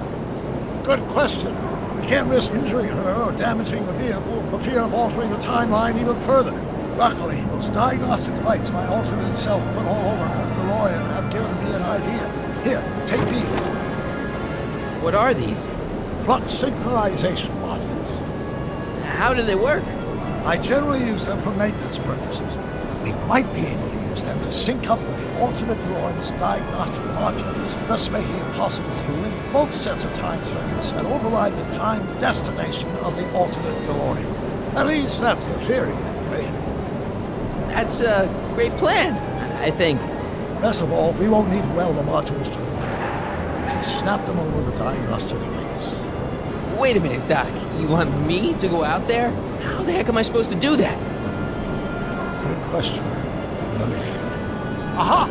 Good question. We can't risk injuring her or damaging the vehicle for fear of altering the timeline even further. Luckily, those diagnostic lights my alternate self put all over her DeLorean have given me an idea. Here, take these. What are these? Flux synchronization modules. How do they work? I generally use them for maintenance purposes, but we might be able to use them to sync up with the alternate DeLorean's diagnostic modules, thus making it possible to link both sets of time circuits and override the time destination of the alternate DeLorean. At least that's the theory, anyway. That's a great plan, I think. Best of all, we won't need to weld the modules to the frame. Just snap them over the diagnostic links. Wait a minute, Doc. You want me to go out there? How the heck am I supposed to do that? Good question. Let me think. Aha!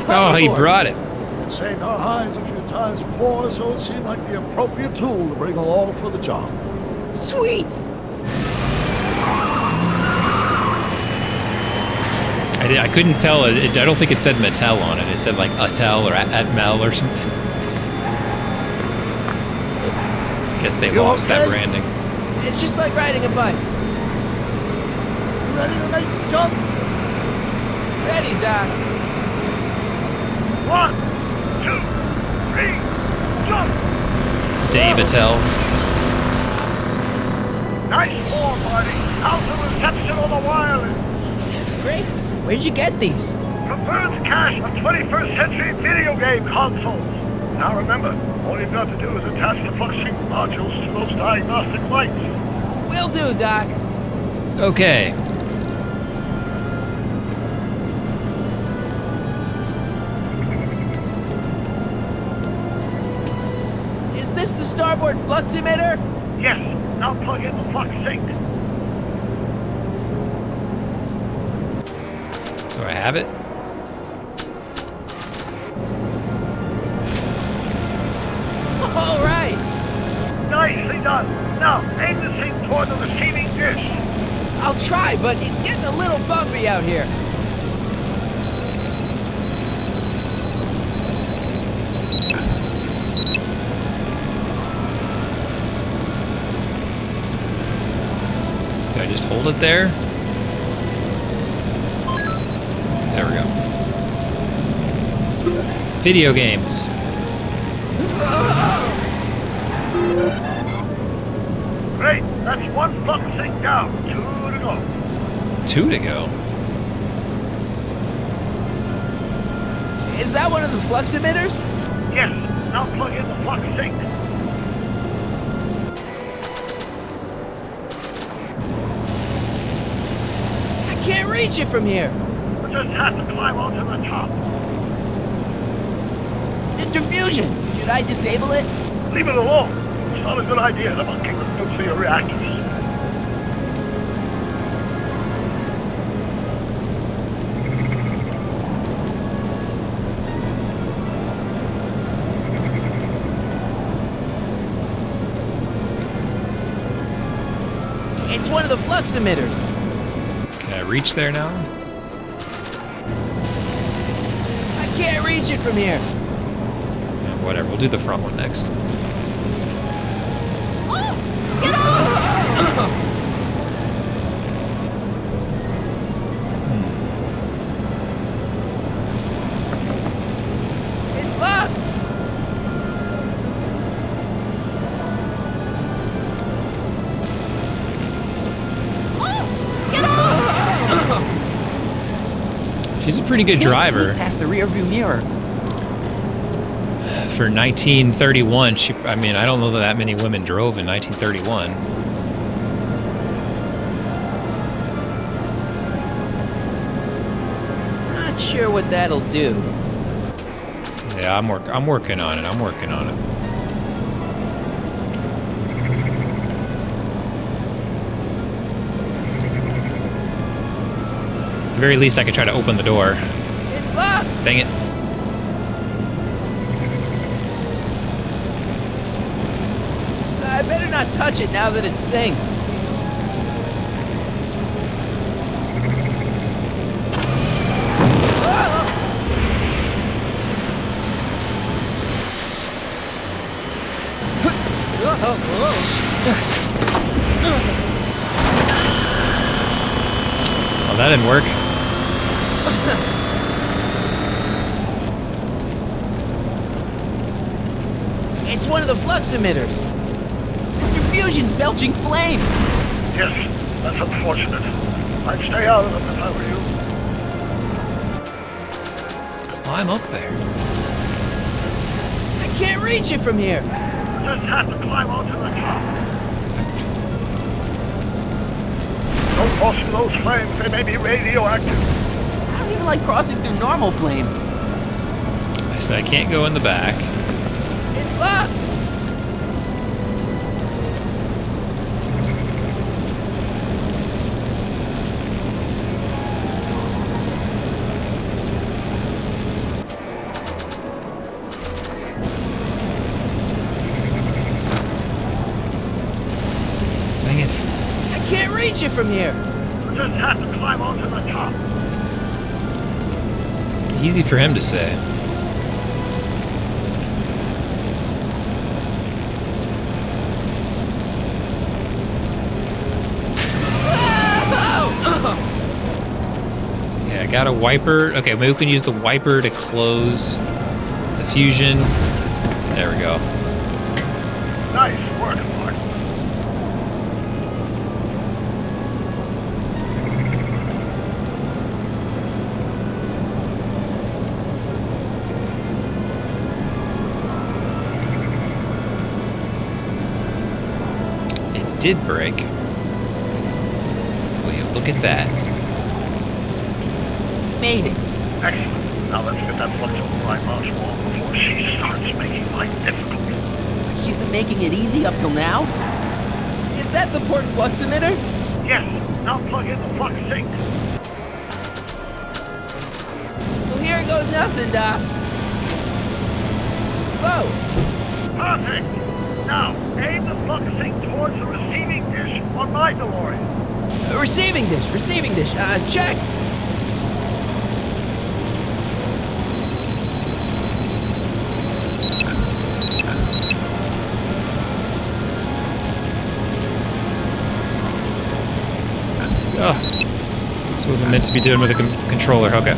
Oh, he brought it. It saved our hides a few times before, so it seemed like the appropriate tool to bring along for the job. Sweet! I couldn't tell. I don't think it said Mattel on it. It said like Attel or Atmel or something. I guess they lost that branding. It's just like riding a bike. You ready to make the jump? Ready, Doc. 1, 2, 3, jump! Dave Attel. Nice form, buddy. How's the reception on the wireless? Great. Where'd you get these? From Bird's cache of 21st century video game consoles. Now remember, all you've got to do is attach the flux sync modules to those diagnostic lights. Will do, Doc. Okay. Is this the starboard flux emitter? Yes. Now plug in the flux sync. Do I have it? All right. Nicely done. Now aim the sync toward the receiving dish. I'll try, but it's getting a little bumpy out here. Do I just hold it there? There we go. Video games. Great. That's one flux sync down. 2 to go. 2 to go. Is that one of the flux emitters? Yes. Now plug in the flux sync. reach it from here. I just have to climb onto the top. Mr. Fusion, should I disable it? Leave it alone. It's not a good idea to monkey with nuclear reactors. It's one of the flux emitters. Can I reach there now? I can't reach it from here. Yeah, whatever, we'll do the front one next. Get off! It's locked. She's a pretty good driver. Past the rearview mirror. For 1931, I mean, I don't know that many women drove in 1931. Not sure what that'll do. Yeah, I'm working on it. I'm working on it. At the very least, I could try to open the door. It's locked. Dang it. I better not touch it now that it's synced. Oh, that didn't work. It's one of the flux emitters. Mr. Fusion's belching flames. Yes, that's unfortunate. I'd stay out of them if I were you. Climb up there. I can't reach it from here. I just have to climb onto the top. Don't cross through those flames. They may be radioactive. I don't even like crossing through normal flames. I said I can't go in the back. It's locked. Dang it. I can't reach it from here. I just have to climb onto the top. Easy for him to say. Yeah, I got a wiper. Okay, maybe we can use the wiper to close the fusion. There we go. Nice work, Mark. It did break. Will you look at that? Made it. Excellent. Now let's get that flux override module before she starts making life difficult. She's been making it easy up till now? Is that the port flux emitter? Yes. Now plug in the flux sink. Well, here goes nothing, Doc. Whoa. Perfect. Now, aim the flux sink towards the receiving dish on my DeLorean. Receiving dish. Check. Oh, this wasn't meant to be done with a controller. Okay.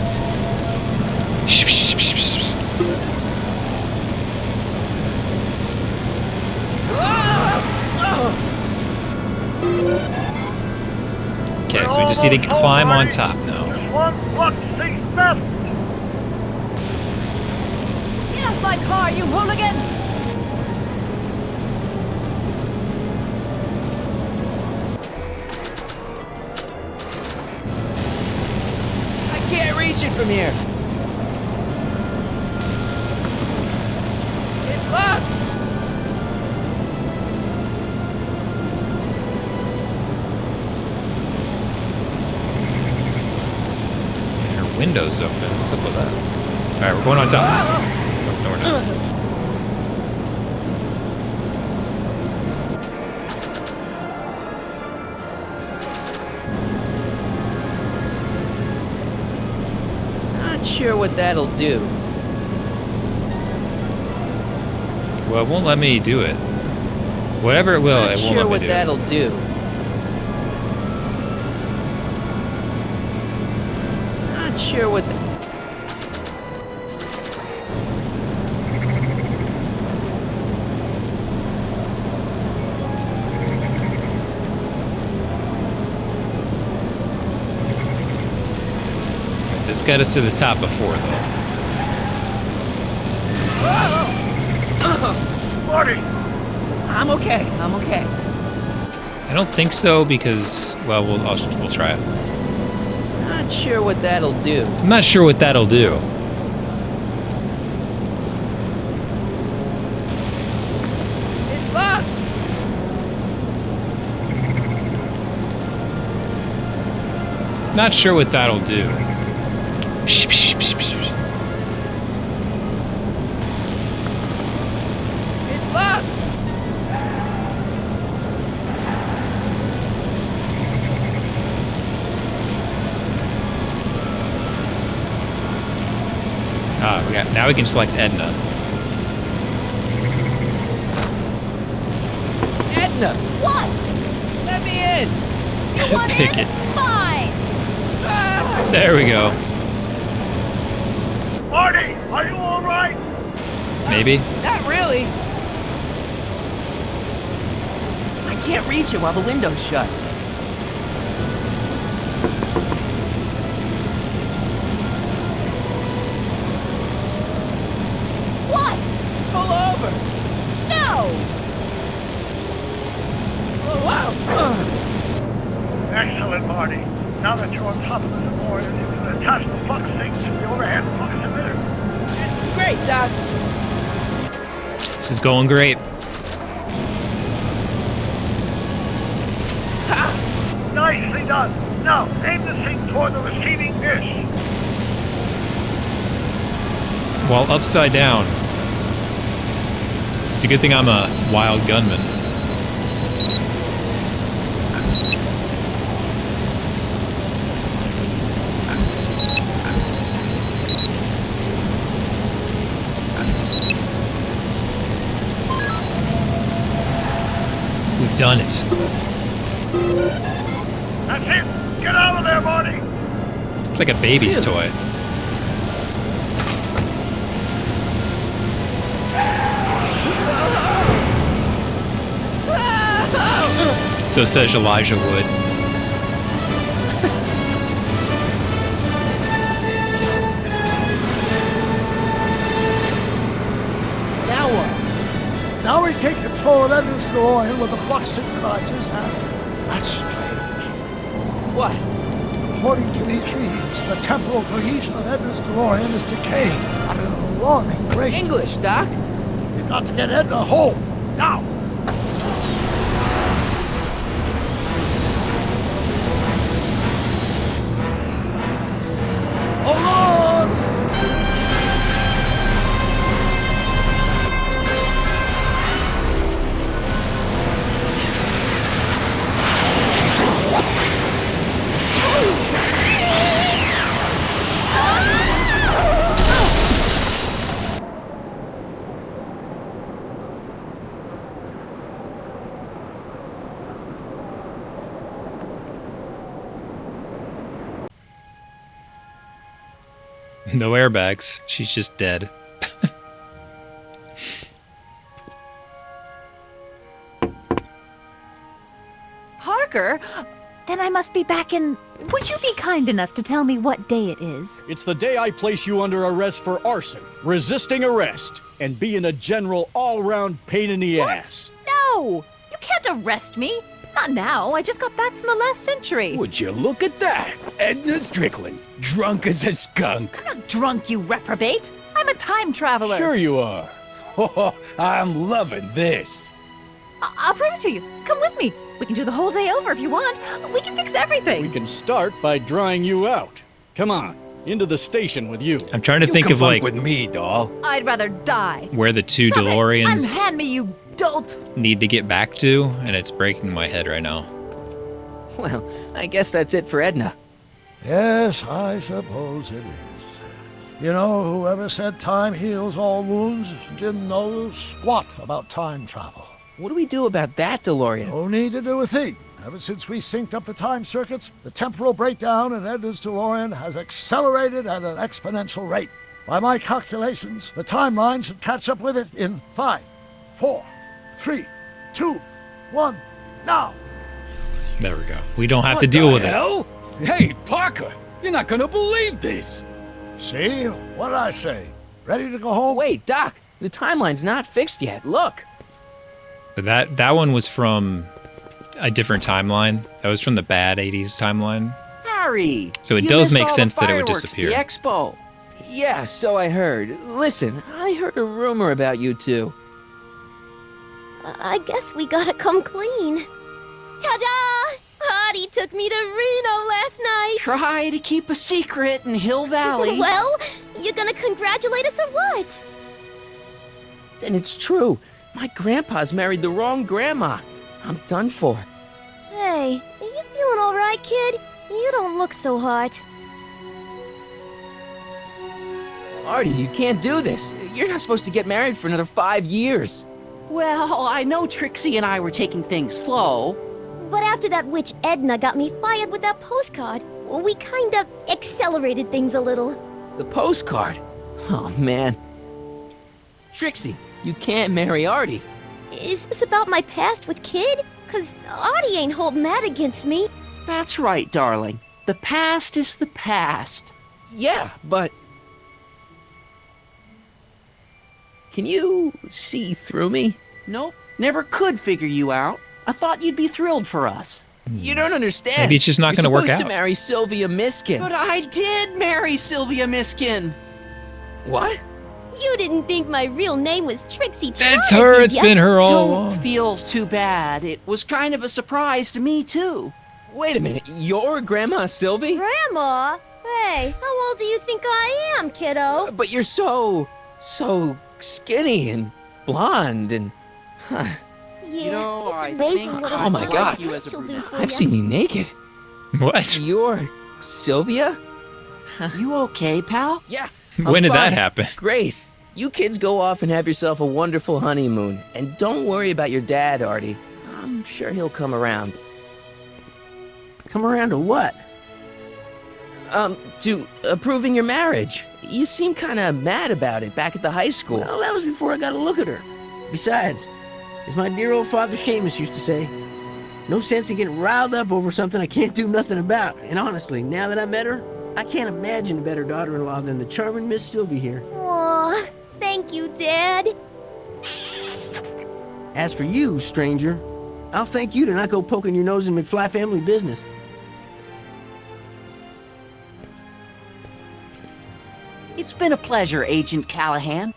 Okay, so we just need to climb on top now. Just one flux sink left. Get off my car, you hooligan! reach it from here. It's locked. Her window's open. What's up with that? All right, we're going on top. No, we're not. Not sure what that'll do. Well, it won't let me do it. Whatever it will, Not it won't sure let me what do that'll do. Not sure what. This got us to the top before, though. Marty! I'm okay. I'm okay. I don't think so because, well, we'll try it. Not sure what that'll do. I'm not sure what that'll do. It's locked. Not sure what that'll do. It's locked. Now we can select Edna. Edna. What? Let me in. You want Pick in? it. Fine. There we go. Marty, are you all right? Maybe. Not really. I can't reach it while the window's shut. What? Pull over. No. Oh, wow. Excellent, Marty. Now that you're on top of the DeLorean, you can attach the flux thing to the overhead flux emitter. Great, Doc. This is going great. Nicely done. Now, aim the thing toward the receiving dish. While upside down. It's a good thing I'm a wild gunman. We've done it. That's it. Get out of there, Marty. It's like a baby's toy. So says Elijah Wood. Now what? Now we take control of Edna's DeLorean with the flux synchronizers and... That's strange. What? According to these readings, the temporal cohesion of Edna's DeLorean is decaying at an alarming rate. English, Doc. We've got to get Edna home. Now! Hold on! No airbags. She's just dead. Parker? Then I must be back in... Would you be kind enough to tell me what day it is? It's the day I place you under arrest for arson, resisting arrest, and being a general all-round pain in the ass. No! You can't arrest me. Not now. I just got back from the last century. Would you look at that? Edna Strickland, drunk as a skunk. I'm not drunk, you reprobate. I'm a time traveler. Sure you are. Oh, I'm loving this. I'll prove it to you. Come with me. We can do the whole day over if you want. We can fix everything. We can start by drying you out. Come on, into the station with you. I'm trying to think of like with me, doll. I'd rather die. where the two Stop it. DeLoreans Unhand me, you dolt. need to get back to, and it's breaking my head right now. Well, I guess that's it for Edna. Yes, I suppose it is. You know, whoever said time heals all wounds didn't know squat about time travel. What do we do about that, DeLorean? No need to do a thing. Ever since we synced up the time circuits, the temporal breakdown in Edna's DeLorean has accelerated at an exponential rate. By my calculations, the timeline should catch up with it in 5, 4, 3, 2, 1, now! There we go. We don't have to deal with it. Hell? Hey, Parker, you're not gonna believe this. See? What did I say? Ready to go home? Wait, Doc, the timeline's not fixed yet. Look. But that one was from a different timeline. That was from the bad 80s timeline. Harry! So it you does missed make all the sense that it would fireworks, disappear. The expo. Yeah, so I heard. Listen, I heard a rumor about you two. I guess we gotta come clean. Ta-da! Artie took me to Reno last night. Try to keep a secret in Hill Valley. Well, you gonna congratulate us or what? And it's true. My grandpa's married the wrong grandma. I'm done for. Hey, are you feeling all right, kid? You don't look so hot. Artie, you can't do this. You're not supposed to get married for another 5 years. Well, I know Trixie and I were taking things slow. But after that witch Edna got me fired with that postcard, we kind of accelerated things a little. The postcard? Oh, man. Trixie, you can't marry Artie. Is this about my past with Kid? 'Cause Artie ain't holding that against me. That's right, darling. The past is the past. Yeah, but... Can you see through me? Nope, never could figure you out. I thought you'd be thrilled for us. You don't understand. Maybe it's just not going to work You're out. supposed to marry Sylvia Miskin. But I did marry Sylvia Miskin. What? You didn't think my real name was Trixie Charlotte, It's her. did It's ya? been her all Don't along. feel too bad. It was kind of a surprise to me, too. Wait a minute. You're Grandma Sylvie? Grandma? Hey, how old do you think I am, kiddo? But you're so skinny and blonde and... Yeah, You know, it's I amazing think what Oh a my blonde God. you as a she'll do brunette. for I've ya. seen you naked. What? You're Sylvia? You okay, pal? Yeah. When did that fine. happen? Great. You kids go off and have yourself a wonderful honeymoon. And don't worry about your dad, Artie. I'm sure he'll come around. Come around to what? To approving your marriage. You seem kind of mad about it back at the high school. Well, that was before I got a look at her. Besides, as my dear old father Seamus used to say, no sense in getting riled up over something I can't do nothing about. And honestly, now that I met her, I can't imagine a better daughter-in-law than the charming Miss Sylvie here. Aw, thank you, Dad. As for you, stranger, I'll thank you to not go poking your nose in McFly family business. It's been a pleasure, Agent Callahan.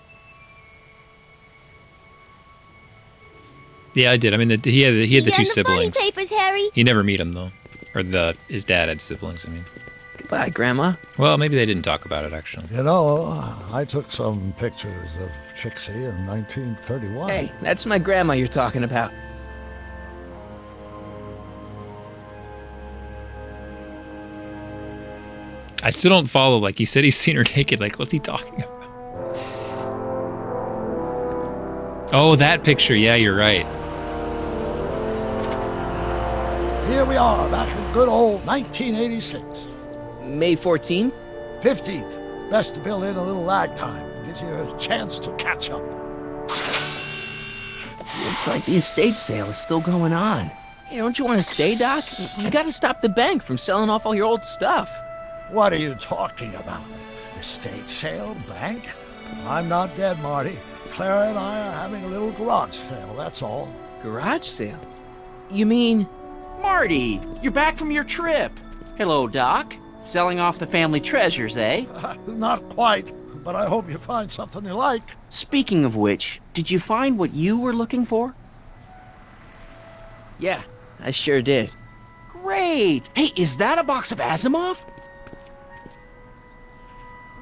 Yeah, I did. I mean, he had the See two ya in the siblings. funny papers, Harry. You never meet them though, or his dad had siblings. I mean, Goodbye, Grandma. well, maybe they didn't talk about it actually. You know, I took some pictures of Trixie in 1931. Hey, that's my grandma you're talking about. I still don't follow. Like he said, he's seen her naked. Like, what's he talking about? Oh, that picture. Yeah, you're right. Here we are, back in good old 1986. May 14th? 15th. Best to build in a little lag time. Gives you a chance to catch up. Looks like the estate sale is still going on. Hey, don't you want to stay, Doc? You got to stop the bank from selling off all your old stuff. What are you talking about? Estate sale? Bank? I'm not dead, Marty. Clara and I are having a little garage sale, that's all. Garage sale? You mean Marty, you're back from your trip. Hello, Doc. Selling off the family treasures, eh? Not quite, but I hope you find something you like. Speaking of which, did you find what you were looking for? Yeah, I sure did. Great! Hey, is that a box of Asimov?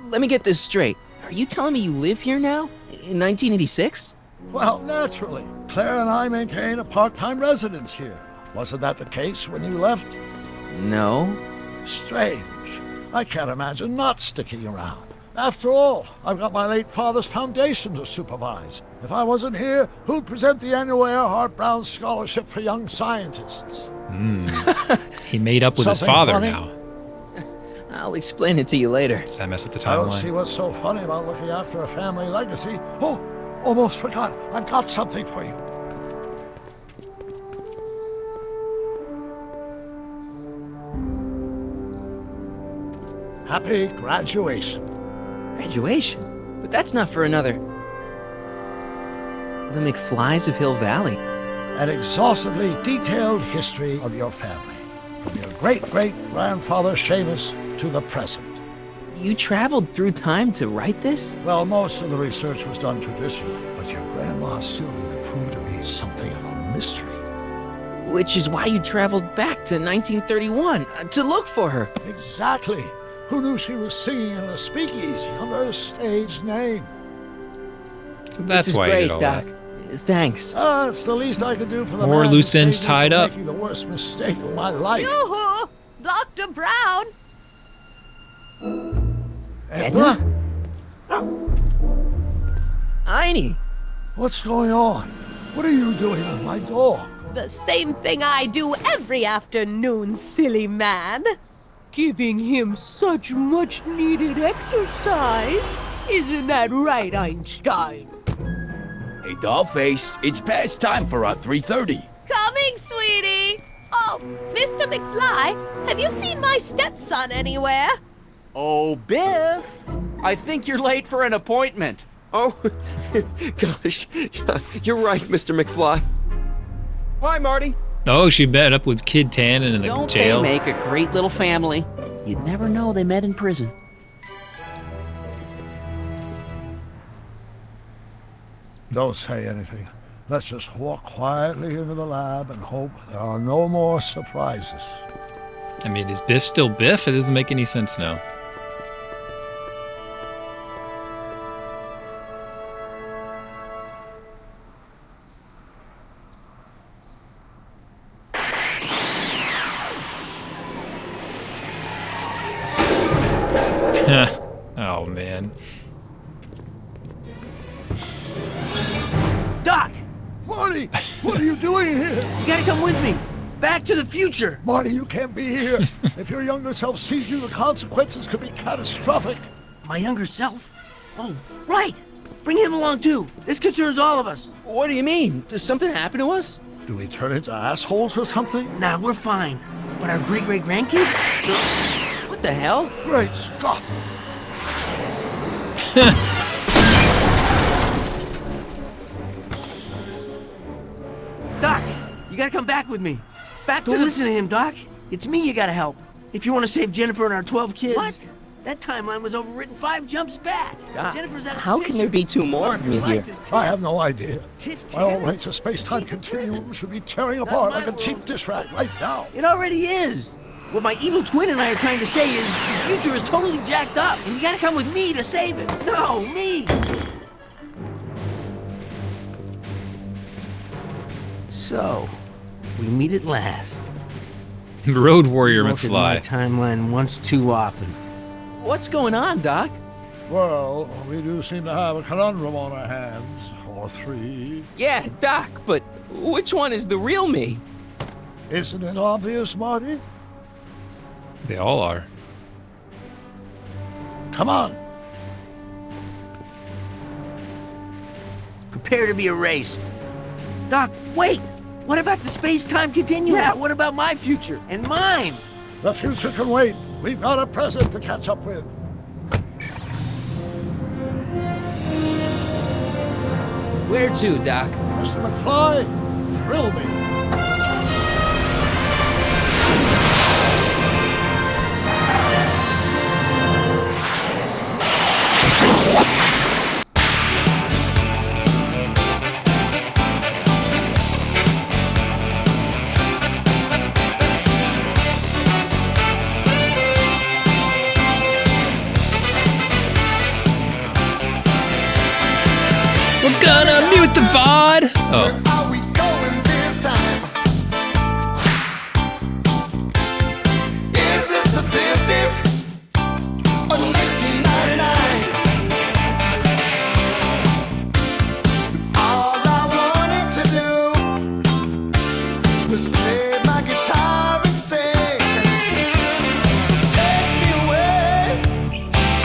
Let me get this straight. Are you telling me you live here now? In 1986? Well, naturally. Claire and I maintain a part-time residence here. Wasn't that the case when you left? No. Strange. I can't imagine not sticking around. After all, I've got my late father's foundation to supervise. If I wasn't here, who'd present the annual Earhart Brown Scholarship for Young Scientists? He made up with his Something father funny? now. I'll explain it to you later. Does that mess up the I don't see timeline? what's so funny about looking after a family legacy. Oh, almost forgot. I've got something for you. Happy graduation. Graduation? But that's not for another... The McFlys of Hill Valley. An exhaustively detailed history of your family. From your great-great-grandfather Seamus to the present. You traveled through time to write this? Well, most of the research was done traditionally, but your grandma Sylvia proved to be something of a mystery. Which is why you traveled back to 1931, to look for her. Exactly. Who knew she was singing in a speakeasy under a stage name? So that's This is why you great, did all Doc. that. Thanks. It's the least I can do for the More man loose who ends saved me tied from up. making the worst mistake of my life. Yoo-hoo! Dr. Brown! Edna? Einie! What's going on? What are you doing with my dog? The same thing I do every afternoon, silly man. Giving him such much-needed exercise. Isn't that right, Einstein? Hey, Dollface, it's past time for our 3:30. Coming, sweetie! Oh, Mr. McFly, have you seen my stepson anywhere? Oh, Biff! I think you're late for an appointment. Oh, gosh. You're right, Mr. McFly. Hi, Marty. Oh, she met up with Kid Tannen in the Don't jail. they make a great little family? You'd never know they met in prison. Don't say anything. Let's just walk quietly into the lab and hope there are no more surprises. I mean, is Biff still Biff? It doesn't make any sense now. Oh, man. Doc! Marty! What are you doing here? You gotta come with me. Back to the future. Marty, you can't be here. If your younger self sees you, the consequences could be catastrophic. My younger self? Oh, right. Bring him along too. This concerns all of us. What do you mean? Does something happen to us? Do we turn into assholes or something? Nah, we're fine. But our great-great-grandkids? What the hell? Great Scott! Doc, you gotta come back with me. Back to listen to him, Doc. It's me you gotta help. If you want to save Jennifer and our 12 kids. What? That timeline was overwritten 5 jumps back. Doc, Jennifer's out of how can there be two more of me here? I have no idea. By all rights, a space-time continuum should be tearing apart like a cheap dish rag right now. It already is. What my evil twin and I are trying to say is the future is totally jacked up, and you gotta come with me to save it. No, me! So, we meet at last. Road Warrior Altered my McFly. timeline once too often. What's going on, Doc? Well, we do seem to have a conundrum on our hands. Or 3. Yeah, Doc, but which one is the real me? Isn't it obvious, Marty? They all are. Come on. Prepare to be erased. Doc, wait! What about the space-time continuum? Yeah, what about my future? And mine? The future can wait. We've got a present to catch up with. Where to, Doc? Mr. McFly, thrill me. Oh. Are we going this time? Is this the 50s or 1999? All I wanted to do was play my guitar and sing. So take me away,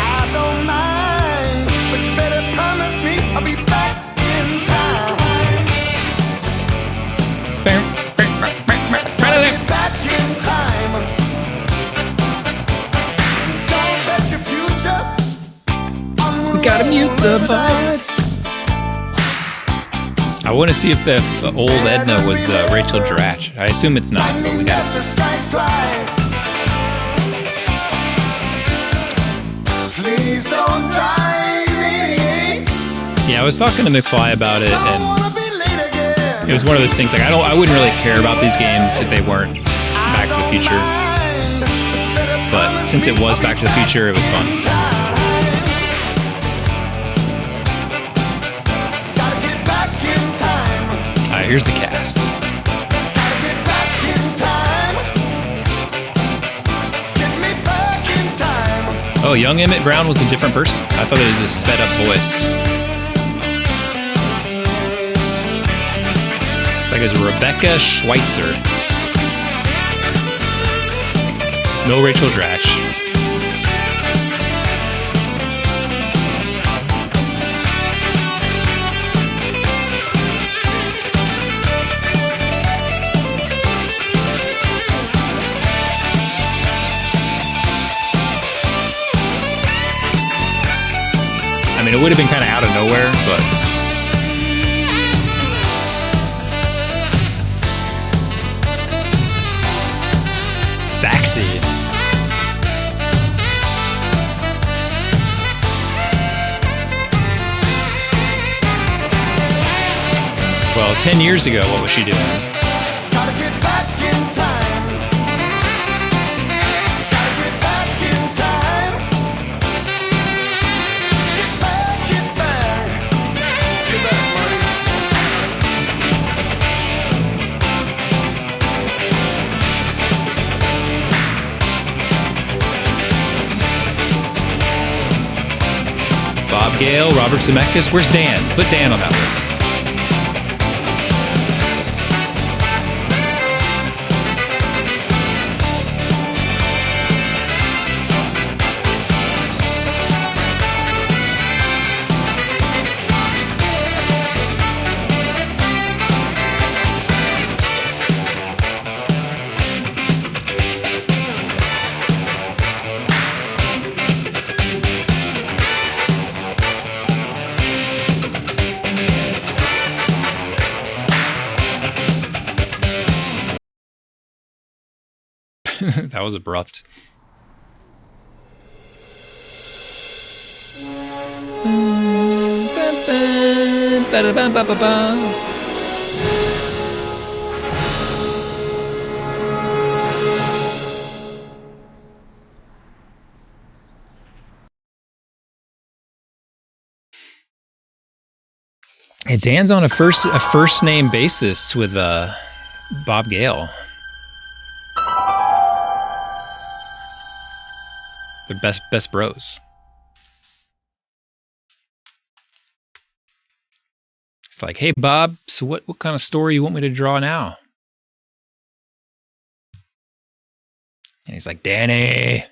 I don't mind, but you better promise me I'll be back in time. Back in time. Don't bet your future on We gotta mute the voice. I want to see if the old Edna was Rachel Dratch. I assume it's not, but we gotta see. strikes twice. Please don't drive me. Yeah, I was talking to McFly about it, and it was one of those things. Like I wouldn't really care about these games if they weren't Back to the Future. But since it was Back to the Future, it was fun. Alright, here's the cast. Oh, young Emmett Brown was a different person. I thought it was a sped up voice. It's like it's Rebecca Schweitzer. No Rachel Dratch. I mean, it would have been kind of out of nowhere, but sexy. Well, 10 years ago, what was she doing? Gotta get back in time. Gotta get back in time. Get back, get back. Get back, Bob Gale, Robert Zemeckis. Where's Dan? Put Dan on that list. That was abrupt. Hey, Dan's on a first name basis with Bob Gale. They're best bros. It's like, hey Bob, so what kind of story you want me to draw now? And he's like, Danny.